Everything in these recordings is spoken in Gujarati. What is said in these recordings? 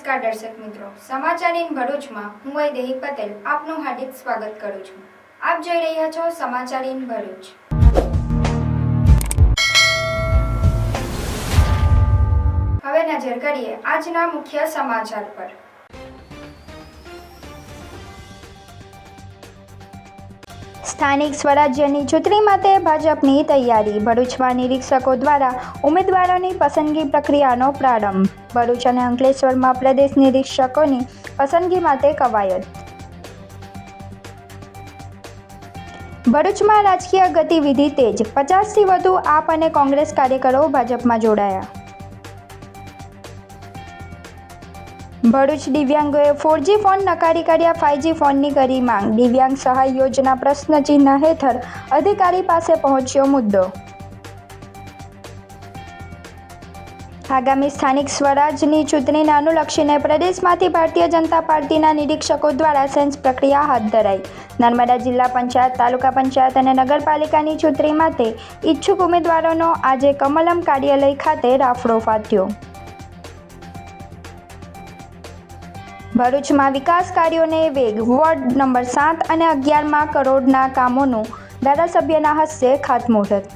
નમસ્કાર દર્શક મિત્રો, સમાચાર ઇન ભરૂચમાં હું વૈદેહી પટેલ આપનું હાર્દિક સ્વાગત કરું છું। આપ જોઈ રહ્યા છો સમાચાર ઇન ભરૂચ। હવે નજર કરીએ આજના મુખ્ય સમાચાર પર। સ્થાનિક સ્વરાજ્યની ચૂંટણી માટે ભાજપની તૈયારી। ભરૂચમાં નિરીક્ષકો દ્વારા ઉમેદવારોની પસંદગી પ્રક્રિયાનો પ્રારંભ। ભરૂચ અને અંકલેશ્વરમાં પ્રદેશ નિરીક્ષકોની પસંદગી માટે કવાયત। ભરૂચમાં રાજકીય ગતિવિધિ તેજ, 50થી વધુ આપ અને કોંગ્રેસ કાર્યકરો ભાજપમાં જોડાયા। ભરૂચ દિવ્યાંગોએ 4G ફોન નકારી કાઢ્યા, 5G ફોનની કરી માંગ। દિવ્યાંગ સહાય યોજના પ્રશ્નચિહ્ન હેઠળ અધિકારી પાસે પહોંચ્યો મુદ્દો। આગામી સ્થાનિક સ્વરાજની ચૂંટણીને અનુલક્ષીને પ્રદેશમાંથી ભારતીય જનતા પાર્ટીના નિરીક્ષકો દ્વારા સેન્સ પ્રક્રિયા હાથ ધરાઈ। નર્મદા જિલ્લા પંચાયત, તાલુકા પંચાયત અને નગરપાલિકાની ચૂંટણી માટે ઈચ્છુક ઉમેદવારોનો આજે કમલમ કાર્યાલય ખાતે રાફડો ફાટ્યો। ભરૂચમાં વિકાસ કાર્યોને વેગ, વોર્ડ નંબર 7 અને 11માં કરોડના કામોનું ધારાસભ્યના હસ્તે ખાતમુહૂર્ત।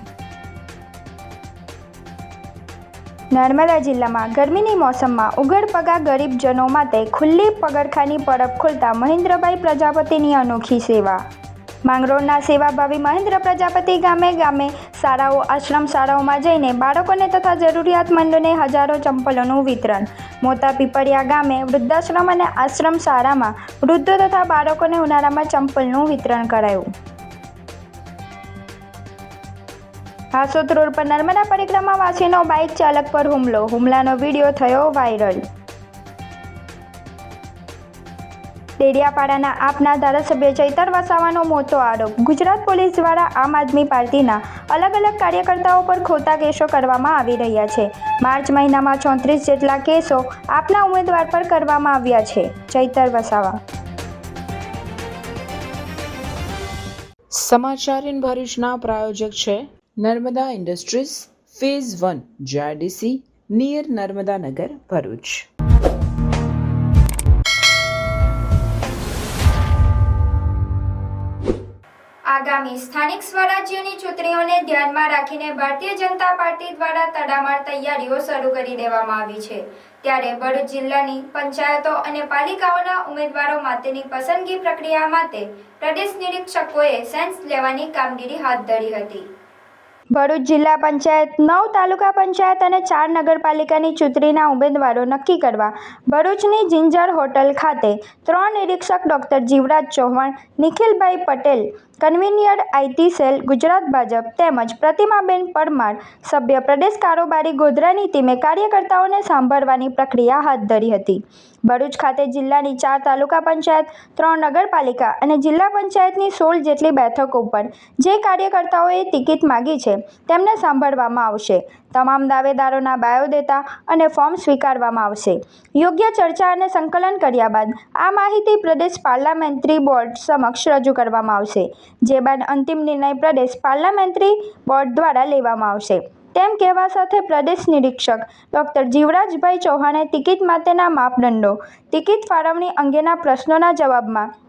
નર્મદા જિલ્લામાં ગરમીની મોસમમાં ઉઘડપગા ગરીબજનો માટે ખુલ્લી પગરખાની પરબ ખોલતા મહેન્દ્રભાઈ પ્રજાપતિની અનોખી સેવા। માંગરોળના સેવાભાવી મહેન્દ્ર પ્રજાપતિ ગામે ગામે શાળાઓ, આશ્રમ શાળાઓમાં જઈને બાળકોને તથા જરૂરિયાતમંદોને હજારો ચંપલોનું વિતરણ। મોટા પીપળિયા ગામે વૃદ્ધાશ્રમ અને આશ્રમ શાળામાં વૃદ્ધો તથા બાળકોને ઉનાળામાં ચંપલનું વિતરણ કરાયું। હાસોદ રોડ પર નર્મદા પરિક્રમાવાસીનો બાઇક ચાલક પર હુમલાનો વિડીયો થયો વાયરલ। ડેડિયાપાડાના આપના ધારાસભ્ય ચૈતર વસાવાનો મોટો આરોપ। ગુજરાત પોલીસ દ્વારા આમ આદમી પાર્ટીના અલગ અલગ કાર્યકર્તાઓ પર ખોટા કેસો કરવામાં આવી રહ્યા છે। માર્ચ મહિનામાં 34 જેટલા કેસો આપના ઉમેદવાર પર કરવામાં આવ્યા છે। ચૈતર વસાવા। સમાચાર ઇન ભરૂચના પ્રાયોજક છે Narmada industries phase 1 JIDC near Narmada Nagar Bharuch. આગામી સ્થાનિક સ્વરાજ્યની ચૂંટણીઓને ધ્યાનમાં રાખીને ભારતીય જનતા પાર્ટી દ્વારા તડામાર તૈયારીઓ શરૂ કરી દેવામાં આવી છે। ત્યારે ભરૂચ જિલ્લાની પંચાયતો અને પાલિકાઓના ઉમેદવારો માટેની પસંદગી પ્રક્રિયા માટે પ્રદેશ નિરીક્ષકોએ સેન્સ લેવાની કામગીરી હાથ ધરી હતી। ભરૂચ જિલ્લા પંચાયત, 9 તાલુકા પંચાયત અને 4 નગરપાલિકાની ચૂંટણીના ઉમેદવારો નક્કી કરવા ભરૂચની જિંજર હોટલ ખાતે 3 નિરીક્ષક ડોક્ટર જીવરાજ ચૌહાણ, નિખિલભાઈ Patel, convener IT cell Gujarat Bhajap તેમજ પ્રતિમાબેન પરમાર, સભ્ય પ્રદેશ કારોબારી ગોધરાની ટીમે કાર્યકર્તાઓને સાંભળવાની પ્રક્રિયા હાથ ધરી હતી। ભરૂચ ખાતે જિલ્લાની 4 તાલુકા પંચાયત, 3 નગરપાલિકા અને જિલ્લા પંચાયતની 16 જેટલી બેઠકો પર જે કાર્યકર્તાઓએ ટિકિટ માગી છે તેમને સાંભળવામાં આવશે। તમામ દાવેદારોના બાયોડેટા અને ફોર્મ સ્વીકારવામાં આવશે। યોગ્ય ચર્ચા અને સંકલન કર્યા બાદ આ માહિતી પ્રદેશ પાર્લામેન્ટરી બોર્ડ સમક્ષ રજૂ કરવામાં આવશે, જે બાદ અંતિમ નિર્ણય પ્રદેશ પાર્લામેન્ટરી બોર્ડ દ્વારા લેવામાં આવશે તેમ કહેવા સાથે પ્રદેશ નિરીક્ષક ડોક્ટર જીવરાજભાઈ ચૌહાણે ટિકિટ માટેના માપદંડો, ટિકિટ ફાળવણી અંગેના પ્રશ્નોના જવાબમાં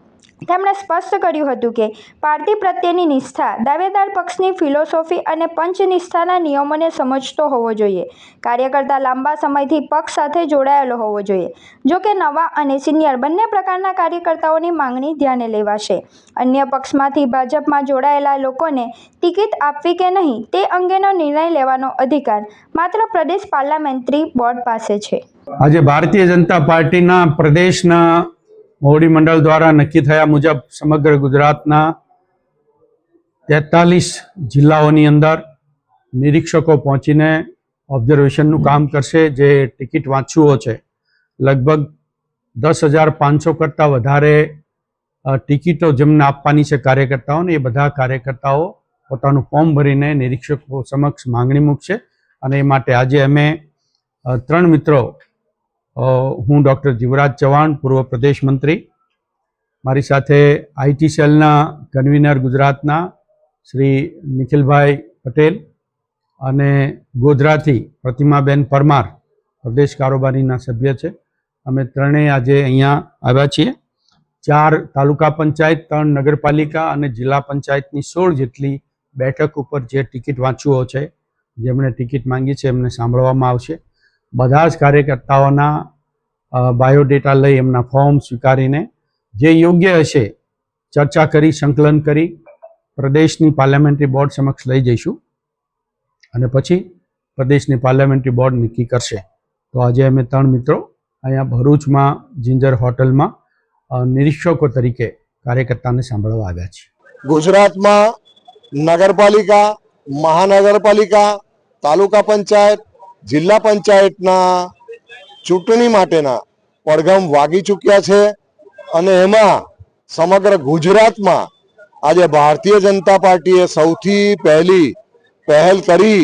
તેમણે સ્પષ્ટ કર્યું હતું કે પાર્ટી પ્રત્યેની નિષ્ઠા દાવેદાર પક્ષની ફિલોસોફી અને પંચનિષ્ઠાના નિયમોને સમજતો હોવો જોઈએ। કાર્યકર્તા લાંબા સમયથી પક્ષ સાથે જોડાયેલો હોવો જોઈએ। જો કે નવા અને સિનિયર બંને પ્રકારના કાર્યકર્તાઓની માંગણી ધ્યાને લેવાશે। અન્ય પક્ષમાંથી ભાજપમાં જોડાયેલા લોકોને ટિકિટ આપવી કે નહીં તે અંગેનો નિર્ણય લેવાનો અધિકાર માત્ર પ્રદેશ પાર્લામેન્ટરી બોર્ડ પાસે છે। આજે ભારતીય જનતા પાર્ટીના પ્રદેશના મોવડી મંડળ દ્વારા નક્કી થયા મુજબ સમગ્ર ગુજરાતના 43 જિલ્લાઓની અંદર નિરીક્ષકો પહોંચીને ઓબ્ઝર્વેશનનું કામ કરશે। જે ટિકિટ વાંચુઓ છે, લગભગ 10,500 કરતાં વધારે ટિકિટો જેમને આપવાની છે કાર્યકર્તાઓને, એ બધા કાર્યકર્તાઓ પોતાનું ફોર્મ ભરીને નિરીક્ષકો સમક્ષ માંગણી મૂકશે। અને એ માટે આજે અમે 3 મિત્રો, હું ડૉક્ટર જીવરાજ ચૌહાણ, પૂર્વ પ્રદેશ મંત્રી, મારી સાથે IT સેલના કન્વીનર ગુજરાતના શ્રી નિખિલભાઈ પટેલ અને ગોધરાથી પ્રતિમાબેન પરમાર પ્રદેશ કારોબારીના સભ્ય છે, અમે ત્રણેય આજે અહીંયા આવ્યા છીએ. 4 તાલુકા પંચાયત, 3 નગરપાલિકા અને જિલ્લા પંચાયતની 16 જેટલી બેઠક ઉપર જે ટિકિટ વાંચુઓ છે, જેમણે ટિકિટ માંગી છે, એમને સાંભળવામાં આવશે. બધા જ કાર્યકર્તાઓના બાયોડેટા લઈ એમના ફોર્મ સ્વીકારીને જે યોગ્ય હશે ચર્ચા કરી, સંકલન કરી પ્રદેશની પાર્લામેન્ટરી બોર્ડ સમક્ષ લઈ જઈશું અને પછી પ્રદેશની પાર્લામેન્ટરી બોર્ડ નક્કી કરશે. તો આજે અમે 3 મિત્રો અહીંયા ભરૂચમાં જિંજર હોટલમાં નિરીક્ષકો તરીકે કાર્યકર્તાને સાંભળવા આવ્યા છીએ. ગુજરાતમાં નગરપાલિકા, મહાનગરપાલિકા, તાલુકા પંચાયત, જિલ્લા પંચાયતના ચૂંટણી માટેના પડઘમ વાગી ચૂક્યા છે અને એમાં સમગ્ર ગુજરાતમાં આજે ભારતીય જનતા પાર્ટીએ સૌથી પહેલી પહેલ કરી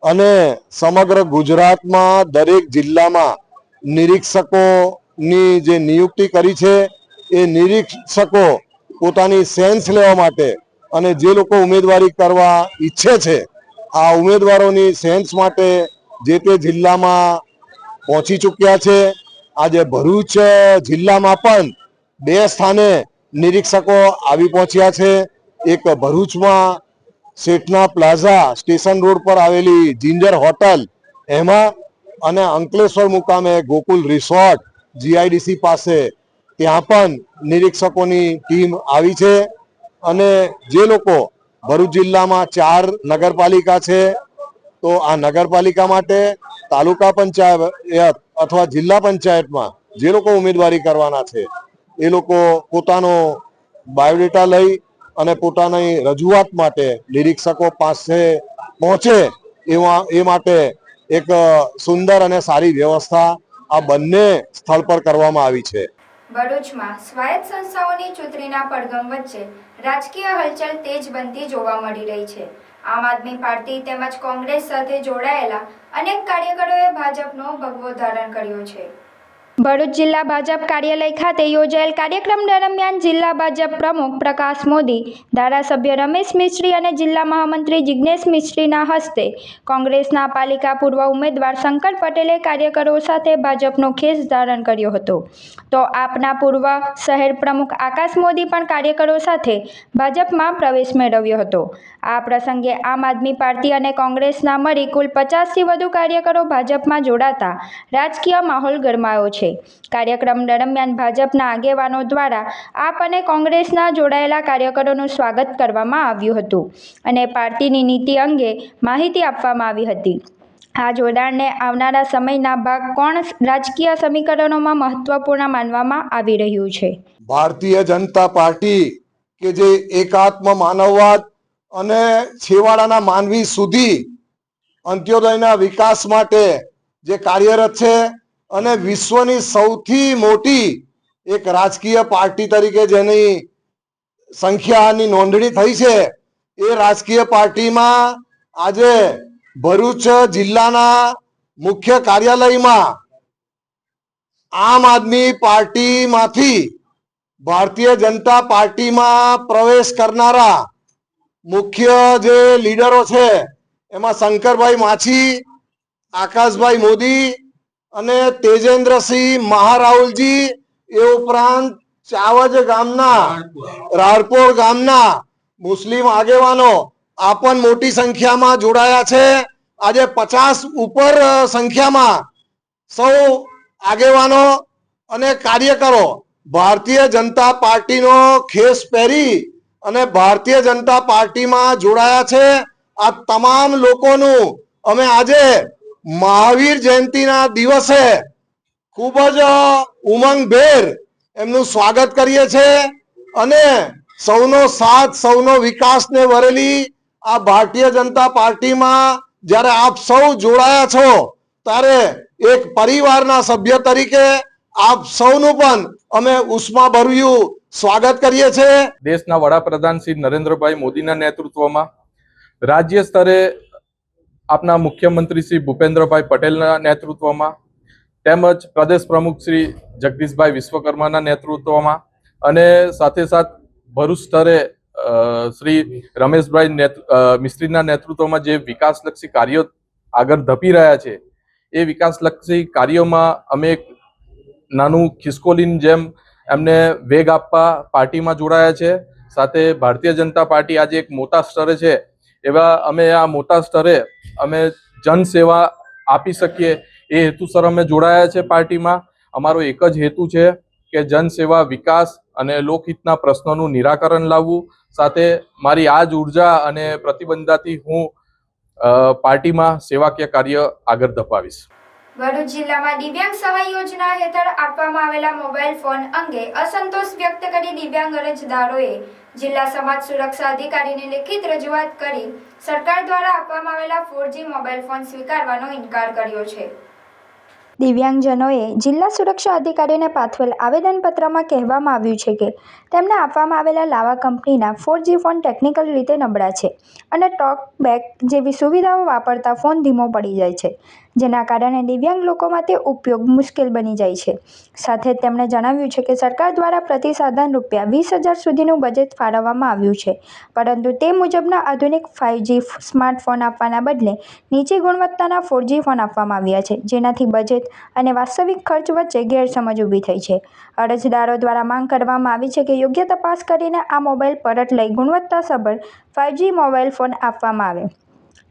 અને સમગ્ર ગુજરાતમાં દરેક જિલ્લામાં નિરીક્ષકોની જે નિયુક્તિ કરી છે એ નિરીક્ષકો પોતાની સેન્સ લેવા માટે અને જે લોકો ઉમેદવારી કરવા ઈચ્છે છે આ ઉમેદવારોની સેન્સ માટે જે તે જિલ્લામાં પહોંચી ચૂક્યા છે. આજે ભરૂચ જિલ્લામાં પણ 2 સ્થાને નિરીક્ષકો આવી પહોંચ્યા છે. એક ભરૂચમાં શેઠના પ્લાઝા સ્ટેશન રોડ પર આવેલી જિંજર હોટલ એમાં અને અંકલેશ્વર મુકામે ગોકુલ રિસોર્ટ જીઆઈડીસી પાસે ત્યાં પણ નિરીક્ષકોની ટીમ આવી છે. અને જે લોકો ભરૂચ જિલ્લામાં 4 નગરપાલિકા છે તો આ નગરપાલિકા માટે તાલુકા પંચાયત અથવા જિલ્લા પંચાયતમાં જે લોકો ઉમેદવારી કરવાના છે એ લોકો પોતાનો બાયોડેટા લઈ અને પોતાની રજૂઆત માટે નિરીક્ષકો પાસે પહોંચે એ માટે એક સુંદર અને સારી વ્યવસ્થા આ બંને સ્થળ પર કરવામાં આવી છે. ભરૂચમાં સ્વાયત્ત સંસ્થાઓની ચૂંટણીના પડઘમ વચ્ચે રાજકીય હલચલ તેજ બનતી જોવા મળી રહી છે. આમ આદમી પાર્ટી તેમજ કોંગ્રેસ સાથે જોડાયેલા અનેક કાર્યકરોએ ભાજપનો ભગવો ધારણ કર્યો છે. ભરૂચ જિલ્લા ભાજપ કાર્યાલય ખાતે યોજાયેલ કાર્યક્રમ દરમિયાન જિલ્લા ભાજપ પ્રમુખ પ્રકાશ મોદી, ધારાસભ્ય રમેશ મિસ્ત્રી અને જિલ્લા મહામંત્રી જિજ્ઞેશ મિસ્ત્રીના હસ્તે કોંગ્રેસના પાલિકા પૂર્વ ઉમેદવાર શંકર પટેલે કાર્યકરો સાથે ભાજપનો ખેસ ધારણ કર્યો હતો. તો આપના પૂર્વ શહેર પ્રમુખ આકાશ મોદી પણ કાર્યકરો સાથે ભાજપમાં પ્રવેશ મેળવ્યો હતો. આ પ્રસંગે આમ આદમી પાર્ટી અને કોંગ્રેસના મળી કુલ 50થી વધુ કાર્યકરો ભાજપમાં જોડાતા રાજકીય માહોલ ગરમાયો છે. કાર્યક્રમ દરમિયાન ભાજપના આગેવાનો દ્વારા આપ અને કોંગ્રેસના જોડાયેલા કાર્યકરોનું સ્વાગત કરવામાં આવ્યું હતું અને પાર્ટીની નીતિ અંગે માહિતી આપવામાં આવી હતી. આ જોડાણને આવનારા સમયના ભાગ કોણ રાજકીય સમીકરણોમાં મહત્વપૂર્ણ માનવામાં આવી રહ્યું છે. ભારતીય જનતા પાર્ટી કે જે એકાત્મ માનવવાદ અને છેવાડાના માનવી સુધી અંત્યોદયના વિકાસ માટે જે કાર્યરત છે અને વિશ્વની સૌથી મોટી એક રાજકીય પાર્ટી તરીકે જેની સંખ્યાની નોંધણી થઈ છે એ રાજકીય પાર્ટીમાં આજે ભરૂચ જિલ્લાના મુખ્ય કાર્યાલયમાં આમ આદમી પાર્ટીમાંથી ભારતીય જનતા પાર્ટીમાં પ્રવેશ કરનારા મુખ્ય જે લીડરો છે એમાં શંકરભાઈ માછી, આકાશભાઈ મોદી અને તેજેન્દ્રસિંહ મહારાઉલજી એ ઉપરાંત ચાવજ ગામના રારપોર ગામના મુસ્લિમ આગેવાનો આ પણ મોટી સંખ્યામાં જોડાયા છે. આજે 50 ઉપર સંખ્યામાં સૌ આગેવાનો અને કાર્યકરો ભારતીય જનતા પાર્ટીનો ખેસ પહેરી અને ભારતીય જનતા પાર્ટીમાં જોડાયા છે. આ તમામ લોકોનું અમે આજે મહાવીર જયંતિના દિવસે ખૂબ જ ઉમંગભેર એમનું સ્વાગત કરીએ છીએ અને સૌનો સાથ, સૌનો વિકાસને વરેલી આ ભારતીય જનતા પાર્ટીમાં જ્યારે આપ સૌ જોડાયા છો ત્યારે એક પરિવારના સભ્ય તરીકે આપ સૌનું પણ અમે ઉષ્માભર્યું સ્વાગત કરીએ છીએ. દેશના વડાપ્રધાન શ્રી નરેન્દ્રભાઈ મોદીના નેતૃત્વમાં રાજ્ય સ્તરે આપના મુખ્યમંત્રી શ્રી ભૂપેન્દ્રભાઈ પટેલના નેતૃત્વમાં તેમજ પ્રદેશ પ્રમુખ શ્રી જગદીશભાઈ વિશ્વકર્માના નેતૃત્વમાં અને સાથે સાથે ભરૂચ સ્તરે શ્રી રમેશભાઈ મિસ્ત્રીના નેતૃત્વમાં જે વિકાસલક્ષી કાર્યો આગળ ધપી રહ્યા છે એ વિકાસલક્ષી કાર્યોમાં અમે એક નાનું ખિસકોલીની જેમ એમને વેગ આપવા પાર્ટીમાં જોડાયા છે. સાથે ભારતીય જનતા પાર્ટી આજે એક મોટા સ્તરે છે, એવા અમે આ મોટા સ્તરે અમે જનસેવા આપી શકીએ એ હેતુસર અમે જોડાયા છે પાર્ટીમાં. અમારો એક જ હેતુ છે કે જનસેવા, વિકાસ અને લોકહિતના પ્રશ્નોનું નિરાકરણ લાવવું. સાથે મારી આ જ ઉર્જા અને પ્રતિબદ્ધતાથી હું પાર્ટીમાં સેવાકીય કાર્ય આગળ ધપાવીશ. ભરૂચ જિલ્લામાં દિવ્યાંગ સહાય યોજના હેઠળ આપવામાં આવેલા મોબાઈલ ફોન અંગે અસંતોષ વ્યક્ત કરી દિવ્યાંગ અરજદારોએ જિલ્લા સમાજ સુરક્ષા અધિકારીને લેખિત રજૂઆત કરી સરકાર દ્વારા આપવામાં આવેલા 4G મોબાઈલ ફોન સ્વીકારવાનો ઇનકાર કર્યો છે. દિવ્યાંગજનોએ જિલ્લા સુરક્ષા અધિકારીને પાઠવેલ આવેદનપત્રમાં કહેવામાં આવ્યું છે કે તેમને આપવામાં આવેલા લાવા કંપનીના 4G ફોન ટેકનિકલ રીતે નબળા છે અને ટોકબેક જેવી સુવિધાઓ વાપરતા ફોન ધીમો પડી જાય છે, જેના કારણે દિવ્યાંગ લોકો માટે ઉપયોગ મુશ્કેલ બની જાય છે. સાથે જ તેમણે જણાવ્યું છે કે સરકાર દ્વારા પ્રતિ સાધન ₹20,000 સુધીનું બજેટ ફાળવવામાં આવ્યું છે, પરંતુ તે મુજબના આધુનિક 5G સ્માર્ટફોન આપવાના બદલે નીચી ગુણવત્તાના 4G ફોન આપવામાં આવ્યા છે, જેનાથી બજેટ અને વાસ્તવિક ખર્ચ વચ્ચે ગેરસમજ ઊભી થઈ છે. અરજદારો દ્વારા માંગ કરવામાં આવી છે કે યોગ્ય તપાસ કરીને આ મોબાઈલ પરત લઈ ગુણવત્તાસભર 5G મોબાઈલ ફોન આપવામાં આવે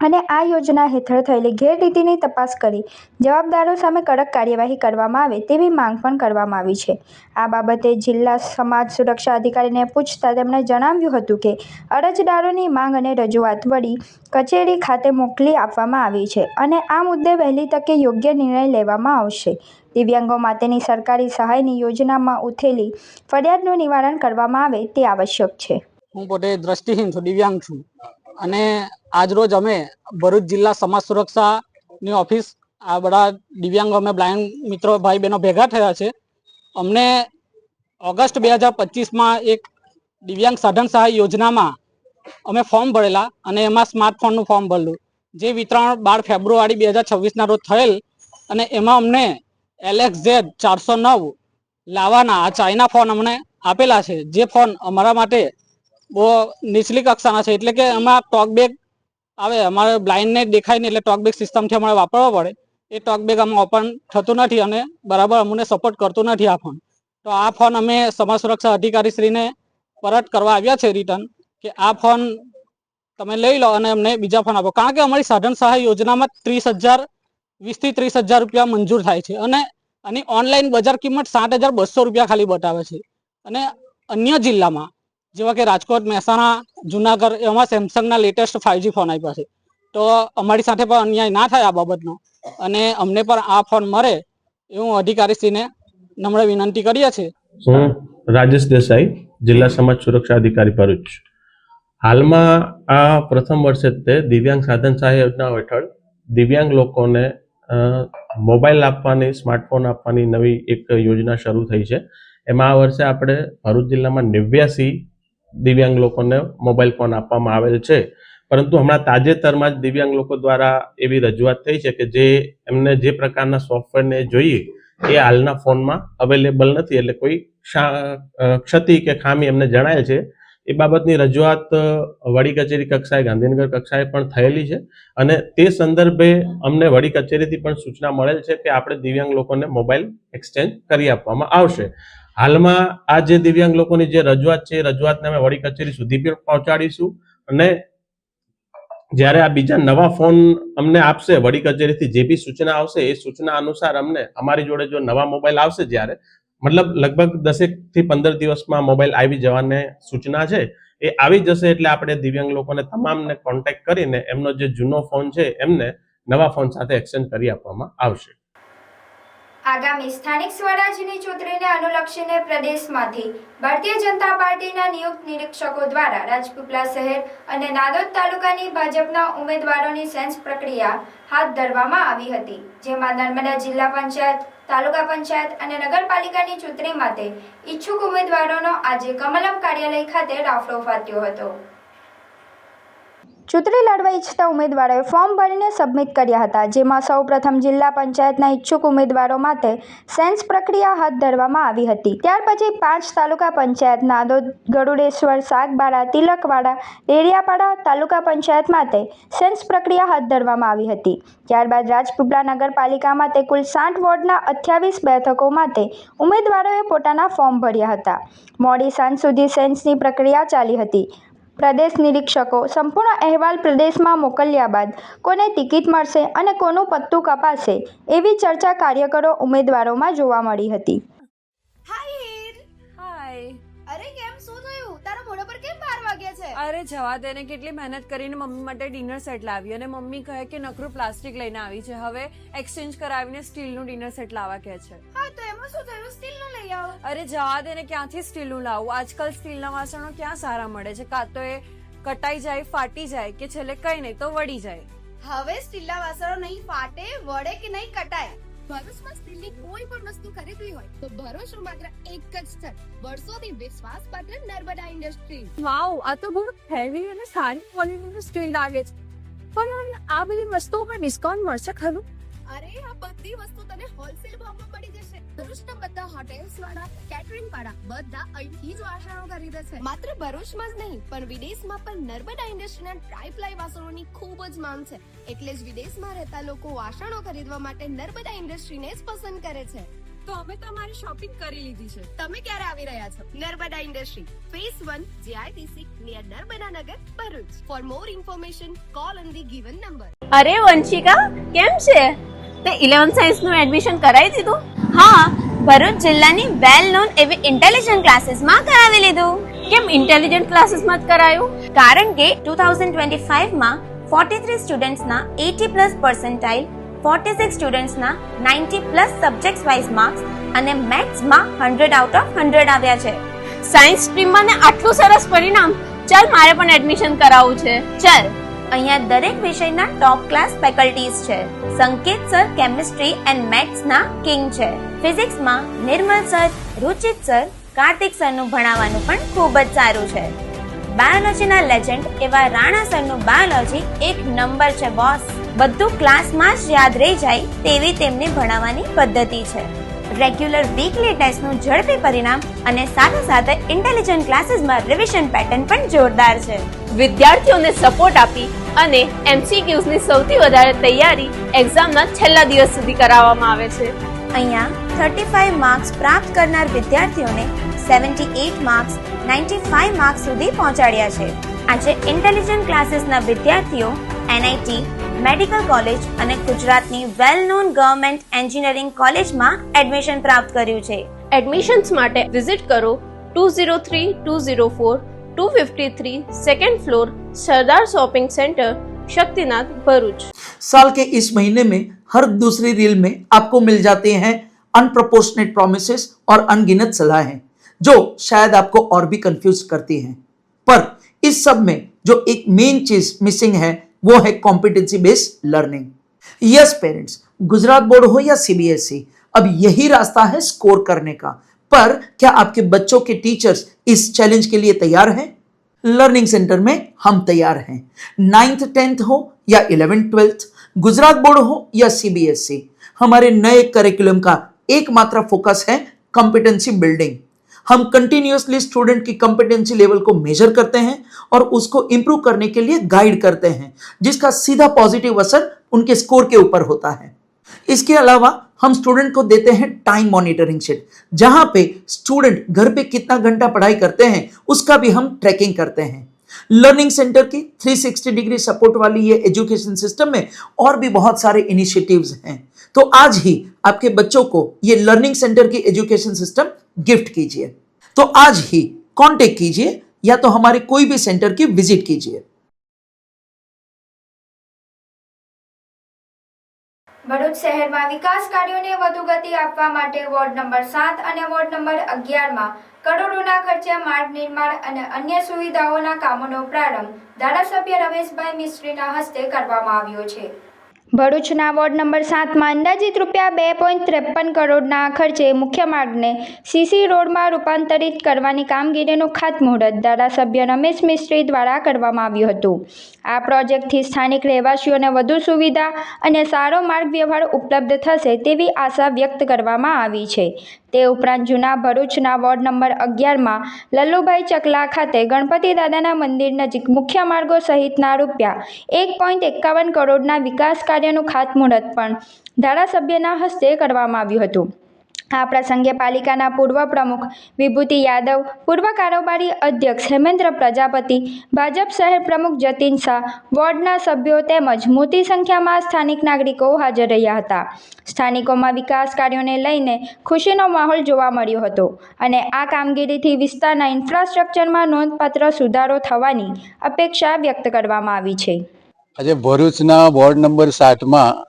અને આ યોજના હેઠળ થયેલી ગેરરીતિની તપાસ કરી જવાબદારો સામે કડક કાર્યવાહી કરવામાં આવે તેવી માંગ પણ કરવામાં આવી છે. આ બાબતે જિલ્લા સમાજ સુરક્ષા અધિકારીને પૂછતા તેમણે જણાવ્યું હતું કે અરજદારોની માંગ અને રજૂઆત વડી કચેરી ખાતે મોકલી આપવામાં આવી છે અને આ મુદ્દે વહેલી તકે યોગ્ય નિર્ણય લેવામાં આવશે. દિવ્યાંગો માટેની સરકારી સહાયની યોજનામાં ઉઠેલી ફરિયાદનું નિવારણ કરવામાં આવે તે આવશ્યક છે. હું પોતે દ્રષ્ટિહીન છું, દિવ્યાંગ છું અને આજરોજ અમે ભરૂચ જિલ્લા સમાજ સુરક્ષાની ઓફિસ આ બધા દિવ્યાંગો અમે બ્લાઇન્ડ મિત્રો ભાઈ બહેનો ભેગા થયા છે. અમને ઓગસ્ટ 2025માં એક દિવ્યાંગ સાધન સહાય યોજનામાં અમે ફોર્મ ભરેલા અને એમાં સ્માર્ટફોનનું ફોર્મ ભરેલું, જે વિતરણ 12 ફેબ્રુઆરી 2026ના રોજ થયેલ અને એમાં અમને LXZ 409 લાવાના આ ચાઇના ફોન અમને આપેલા છે, જે ફોન અમારા માટે બહુ નીચલી કક્ષાના છે. એટલે કે એમાં ટોકબેક આવે, અમારે બ્લાઇન્ડને દેખાય નહીં એટલે ટોકબેક સિસ્ટમથી અમારે વાપરવા પડે. એ ટોકબેક આમાં ઓપન થતું નથી અને બરાબર અમને સપોર્ટ કરતું નથી આ ફોન. તો આ ફોન અમે સમાજ સુરક્ષા અધિકારીશ્રીને પરત કરવા આવ્યા છે રિટર્ન, કે આ ફોન તમે લઈ લો અને અમને બીજા ફોન આપો. કારણ કે અમારી સાધન સહાય યોજનામાં 30,000 20,000 થી 30,000 રૂપિયા મંજૂર થાય છે અને આની ઓનલાઈન બજાર કિંમત 7,200 રૂપિયા ખાલી બતાવે છે. અને અન્ય જિલ્લામાં જેવા કે રાજકોટ, મહેસાણા, જુનાગઢ એમાં સેમસંગના લેટેસ્ટ 5G ફોન આપ્યા છે. તો અમારી સાથે પણ અન્યાય ના થાય આ બાબતનો અને અમને પણ આ ફોન મળે એવું અધિકારીશ્રીને નમ્ર વિનંતી કરીએ છીએ. હું રાજેશ દેસાઈ, જિલ્લા સમાજ સુરક્ષા અધિકારી ભરૂચ. હાલમાં આ પ્રથમ વર્ષે તે દિવ્યાંગ સાધન સહાય યોજના હેઠળ દિવ્યાંગ લોકોને મોબાઈલ આપવાની, સ્માર્ટફોન આપવાની નવી એક યોજના શરૂ થઈ છે. એમાં આ વર્ષે આપણે ભરૂચ જિલ્લામાં 89 દિવ્યાંગ લોકોને મોબાઈલ ફોન આપવામાં આવેલ છે. પરંતુ હમણાં તાજેતરમાં જ દિવ્યાંગ લોકો દ્વારા એવી રજૂઆત થઈ છે કે જે એમને જે પ્રકારના સોફ્ટવેરને જોઈએ એ હાલના ફોનમાં અવેલેબલ નથી, એટલે કોઈ ક્ષતિ કે ખામી એમને જણાય છે. એ બાબતની રજૂઆત વડી કચેરી કક્ષાએ, ગાંધીનગર કક્ષાએ પણ થયેલી છે અને તે સંદર્ભે અમને વડી કચેરીથી પણ સૂચના મળેલ છે કે આપણે દિવ્યાંગ લોકોને મોબાઈલ એક્સચેન્જ કરી આપવામાં આવશે. હાલમાં આ જે દિવ્યાંગ લોકોની જે રજૂઆત છે એ રજૂઆતને અમે વડી કચેરી સુધી પણ પહોંચાડીશું અને જ્યારે આ બીજા નવા ફોન અમને આપશે વડી કચેરીથી, જે બી સૂચના આવશે એ સૂચના અનુસાર અમને અમારી જોડે જો નવા મોબાઈલ આવશે, જ્યારે મતલબ લગભગ 10 થી 15 દિવસમાં મોબાઈલ આવી જવાને સૂચના છે, એ આવી જશે એટલે આપણે દિવ્યાંગ લોકોને તમામને કોન્ટેક્ટ કરીને એમનો જે જૂનો ફોન છે એમને નવા ફોન સાથે એક્સચેન્જ કરી આપવામાં આવશે. આગામી સ્થાનિક સ્વરાજ્યની ચૂંટણીને અનુલક્ષીને પ્રદેશમાંથી ભારતીય જનતા પાર્ટીના નિયુક્ત નિરીક્ષકો દ્વારા રાજપીપળા શહેર અને નાદોદ તાલુકાની ભાજપના ઉમેદવારોની સેન્સ પ્રક્રિયા હાથ ધરવામાં આવી હતી, જેમાં નર્મદા જિલ્લા પંચાયત, તાલુકા પંચાયત અને નગરપાલિકાની ચૂંટણી માટે ઈચ્છુક ઉમેદવારોનો આજે કમલમ કાર્યાલય ખાતે રાફડો ફાટ્યો હતો. ચૂંટણી લડવા ઈચ્છતા ઉમેદવારોએ ફોર્મ ભરીને સબમિટ કર્યા હતા, જેમાં સૌપ્રથમ જિલ્લા પંચાયતના ઈચ્છુક ઉમેદવારો માટે સેન્સ પ્રક્રિયા હાથ ધરવામાં આવી હતી. ત્યાર પછી 5 તાલુકા પંચાયત નાદોદ, ગરુડેશ્વર, સાગબારા, તિલકવાડા, ડેડિયાપાડા તાલુકા પંચાયત માટે સેન્સ પ્રક્રિયા હાથ ધરવામાં આવી હતી. ત્યારબાદ રાજપીપળા નગરપાલિકા માટે કુલ 60 વોર્ડના 28 બેઠકો માટે ઉમેદવારોએ પોતાના ફોર્મ ભર્યા હતા. મોડી સાંજ સુધી સેન્સની પ્રક્રિયા ચાલી હતી. પ્રદેશ નિરીક્ષકો સંપૂર્ણ અહેવાલ પ્રદેશમાં મોકલ્યા બાદ કોને ટિકિટ મળશે અને કોનું પત્તું કપાશે એવી ચર્ચા કાર્યકરો ઉમેદવારોમાં જોવા મળી હતી. હાય હીર. હાય. અરે કેમ શું થયું? તારા મોઢા પર કેમ 12 વાગ્યા છે? અરે જવા દે ને, કેટલી મહેનત કરીને મમ્મી માટે ડિનર સેટ લાવી અને મમ્મી કહે કે નકરું પ્લાસ્ટિક લઈને આવી છે, હવે એક્સચેન્જ કરાવીને સ્ટીલનું ડિનર સેટ લાવવા કહે છે. હા તો એમાં શું થયું? સ્ટીલનું લઈ આવો. અરે જવા દે ને, ક્યાંથી સ્ટીલનું લાવું? આજકાલ સ્ટીલના વાસણો ક્યાં સારા મળે છે? કાં તો એ કટાઈ જાય, ફાટી જાય કે છેલ્લે કઈ નહીં તો વળી જાય. હવે સ્ટીલના વાસણો નહીં ફાટે, વળે કે નહીં કટાય. ભરૂચમાં સ્ટીલની કોઈ પણ વસ્તુ ખરીદવી હોય તો ભરૂચનું માત્ર એક જ સ્થળ, વર્ષોથી વિશ્વાસપાત્ર નર્મદા ઇન્ડસ્ટ્રીઝ. વાવ, આ તો બહુ હેવી અને સારી ક્વોલિટીનું સ્ટીલ લાગે છે. પણ આ બધી વસ્તુઓ પર ડિસ્કાઉન્ટ મળશે ખરું? અરે આ બધી વસ્તુ તને હોલસેલ ભાવમાં મળી જશે. ભરૂચના બધા હોટેલ્સ વાળા, કેટરિંગ વાળા બધા અહીંથી જ વાસણો ખરીદે છે. માત્ર ભરૂચમાં જ નહીં પણ વિદેશમાં પણ નર્મદા ઇન્ડસ્ટ્રીના ટ્રાય-પ્લાય વાસણોની ખૂબ જ માંગ છે. એટલે જ વિદેશમાં રહેતા લોકો વાસણો ખરીદવા માટે નર્મદા ઇન્ડસ્ટ્રીને જ પસંદ કરે છે. તો અમે તમારી શોપિંગ કરી લીધી છે. તમે ક્યારે આવી રહ્યા છો? Narmada industry phase 1 JITC near Narmada Nagar, Bharuch. For more information call on the given number. અરે વંશિકા, કેમ છે? તે 11th સાયન્સ નું એડમિશન કરાવી દીધું? હા, ભરૂચ જિલ્લાની વેલ નોન એવી ઇન્ટેલિજન્ટ ક્લાસીસમાં કરાવી લીધું. કેમ ઇન્ટેલિજન્ટ ક્લાસીસમાં જ કરાયું? કારણ કે 2025 માં 43 સ્ટુડન્ટ્સના 80+ પર્સન્ટાઇલ, 46 સ્ટુડન્ટ્સના 90+ સબ્જેક્ટ્સ વાઇઝ માર્ક્સ અને મેથ્સમાં 100 આઉટ ઓફ 100 આવ્યા છે. સાયન્સ સ્ટ્રીમમાં ને આટલું સરસ પરિણામ! ચાલ મારે પણ એડમિશન કરાવવું છે. ચાલ, અહીંયા દરેક વિષયના ટોપ ક્લાસ ફેકલ્ટીઝ છે. સંકેત સર કેમિસ્ટ્રી એન્ડ મેથ્સના કિંગ છે. ફિઝિક્સમાં નિર્મલ સર, રુચિત સર, કાર્તિક સરનું ભણાવવાનું પણ ખૂબ જ સારું છે. બાયોલોજીના લેજેન્ડ એવા રાણા સરનું બાયોલોજી એક નંબર છે બોસ. બધું ક્લાસમાં જ યાદ રહી જાય તેવી તેમની ભણાવવાની પદ્ધતિ છે. રેગ્યુલર વીકલી ટેસ્ટનું ઝડપી પરિણામ અને સાથે સાથે ઇન્ટેલિજન્ટ ક્લાસીસમાં રિવિઝન પેટર્ન પણ જોરદાર છે. વિદ્યાર્થીઓને સપોર્ટ આપી અને MCQs ની સૌથી વધારે તૈયારી એક્ઝામના છેલ્લા દિવસ સુધી કરાવવામાં આવે છે. અહીંયા 35 માર્ક્સ પ્રાપ્ત કરનાર વિદ્યાર્થીઓને 78 માર્ક્સ, 95 માર્ક્સ સુધી પહોંચાડ્યા છે. આજે ઇન્ટેલિજન્ટ ક્લાસીસના વિદ્યાર્થીઓ NIT, મેડિકલ કોલેજ અને ગુજરાતની વેલ નોન ગવર્મેન્ટ એન્જિનિયરિંગ કોલેજમાં એડમિશન પ્રાપ્ત કર્યું છે. એડમિશન્સ માટે વિઝિટ કરો 203-204-253 सेकंड फ्लोर सरदार शॉपिंग सेंटर शक्तिनाथ भरूच. साल के इस महीने में हर दूसरी रील में आपको मिल जाते हैं अनप्रोपोर्शनेट प्रॉमिसेस और अनगिनत सलाहें जो शायद आपको और भी कंफ्यूज करती हैं. पर इस सब में जो एक मेन चीज मिसिंग है वो है competency based learning. Yes parents, Gujarat board हो या CBSE, अब यही रास्ता है स्कोर करने का. पर क्या आपके बच्चों के टीचर्स इस चैलेंज के लिए तैयार हैं? लर्निंग सेंटर में हम तैयार हैं. 9th 10th हो या 11th 12th, गुजरात बोर्ड हो या CBSE, हमारे नए करिकुलम का एकमात्र फोकस है कॉम्पिटेंसी बिल्डिंग. हम कंटिन्यूअसली स्टूडेंट की कॉम्पिटेंसी लेवल को मेजर करते हैं और उसको इंप्रूव करने के लिए गाइड करते हैं, जिसका सीधा पॉजिटिव असर उनके स्कोर के ऊपर होता है. इसके अलावा हम स्टूडेंट को देते हैं टाइम मॉनिटरिंग शीट, जहां पे स्टूडेंट घर पे कितना घंटा पढ़ाई करते हैं उसका भी हम ट्रैकिंग करते हैं. लर्निंग सेंटर की 360 डिग्री सपोर्ट वाली ये एजुकेशन सिस्टम में और भी बहुत सारे इनिशिएटिव्स हैं. तो आज ही आपके बच्चों को ये लर्निंग सेंटर की एजुकेशन सिस्टम गिफ्ट कीजिए. तो आज ही कांटेक्ट कीजिए या तो हमारे कोई भी सेंटर की विजिट कीजिए. ભરૂચ શહેરમાં વિકાસ કાર્યોને વધુ ગતિ આપવા માટે વોર્ડ નંબર 7 અને વોર્ડ નંબર 11માં કરોડોના ખર્ચે માર્ગ નિર્માણ અને અન્ય સુવિધાઓના કામોનો પ્રારંભ ધારાસભ્ય રમેશભાઈ મિસ્ત્રીના હસ્તે કરવામાં આવ્યો છે. ભરૂચના વોર્ડ નંબર 7માં અંદાજિત રૂપિયા 2.53 કરોડના ખર્ચે મુખ્ય માર્ગને સીસી રોડમાં રૂપાંતરિત કરવાની કામગીરીનું ખાતમુહૂર્ત ધારાસભ્ય રમેશ મિસ્ત્રી દ્વારા કરવામાં આવ્યું હતું. આ પ્રોજેક્ટથી સ્થાનિક રહેવાસીઓને વધુ સુવિધા અને સારો માર્ગ વ્યવહાર ઉપલબ્ધ થશે તેવી આશા વ્યક્ત કરવામાં આવી છે. તે ઉપરાંત જૂના ભરૂચના વોર્ડ નંબર 11માં લલ્લુભાઈ ચકલા ખાતે ગણપતિ દાદાના મંદિર નજીક મુખ્ય માર્ગો સહિતના રૂપિયા 1.51 કરોડના વિકાસ કાર્યનું ખાતમુહૂર્ત પણ ધારાસભ્યના હસ્તે કરવામાં આવ્યું હતું. આ પ્રસંગે પાલિકાના પૂર્વ પ્રમુખ વિભૂતિ યાદવ, પૂર્વ કારોબારી અધ્યક્ષ હેમેન્દ્ર પ્રજાપતિ, ભાજપ શહેર પ્રમુખ જતીન શાહ, વોર્ડના સભ્યો તેમજ મોટી સંખ્યામાં સ્થાનિક નાગરિકો હાજર રહ્યા હતા. સ્થાનિકોમાં વિકાસ કાર્યોને લઈને ખુશીનો માહોલ જોવા મળ્યો હતો અને આ કામગીરીથી વિસ્તારના ઇન્ફ્રાસ્ટ્રક્ચરમાં નોંધપાત્ર સુધારો થવાની અપેક્ષા વ્યક્ત કરવામાં આવી છે. આજે ભરૂચના વોર્ડ નંબર 7માં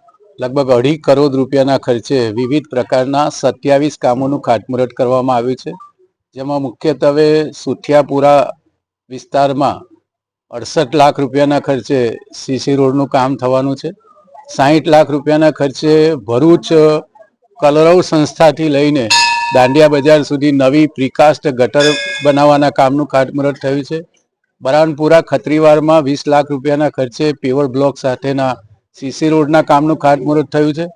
લગભગ 2.5 કરોડ રૂપિયાના ખર્ચે વિવિધ પ્રકારના 27 કામોનું ખાતમુહૂર્ત કરવામાં આવ્યું છે, જેમાં મુખ્યત્વે સુથિયાપુરા વિસ્તારમાં 68 લાખ રૂપિયાના ખર્ચે સીસી રોડનું કામ થવાનું છે. 60 લાખ રૂપિયાના ખર્ચે ભરૂચ કલરવ સંસ્થાથી લઈને દાંડિયા બજાર સુધી નવી પ્રીકાસ્ટ ગટર બનાવવાના કામનું ખાતમુહૂર્ત થયું છે. બરાનપુરા ખત્રીવારમાં 20 લાખ રૂપિયાના ખર્ચે પેવર બ્લોક સાથેના સીસી રોડના કામનું ખાતમુહૂર્ત થયું છે.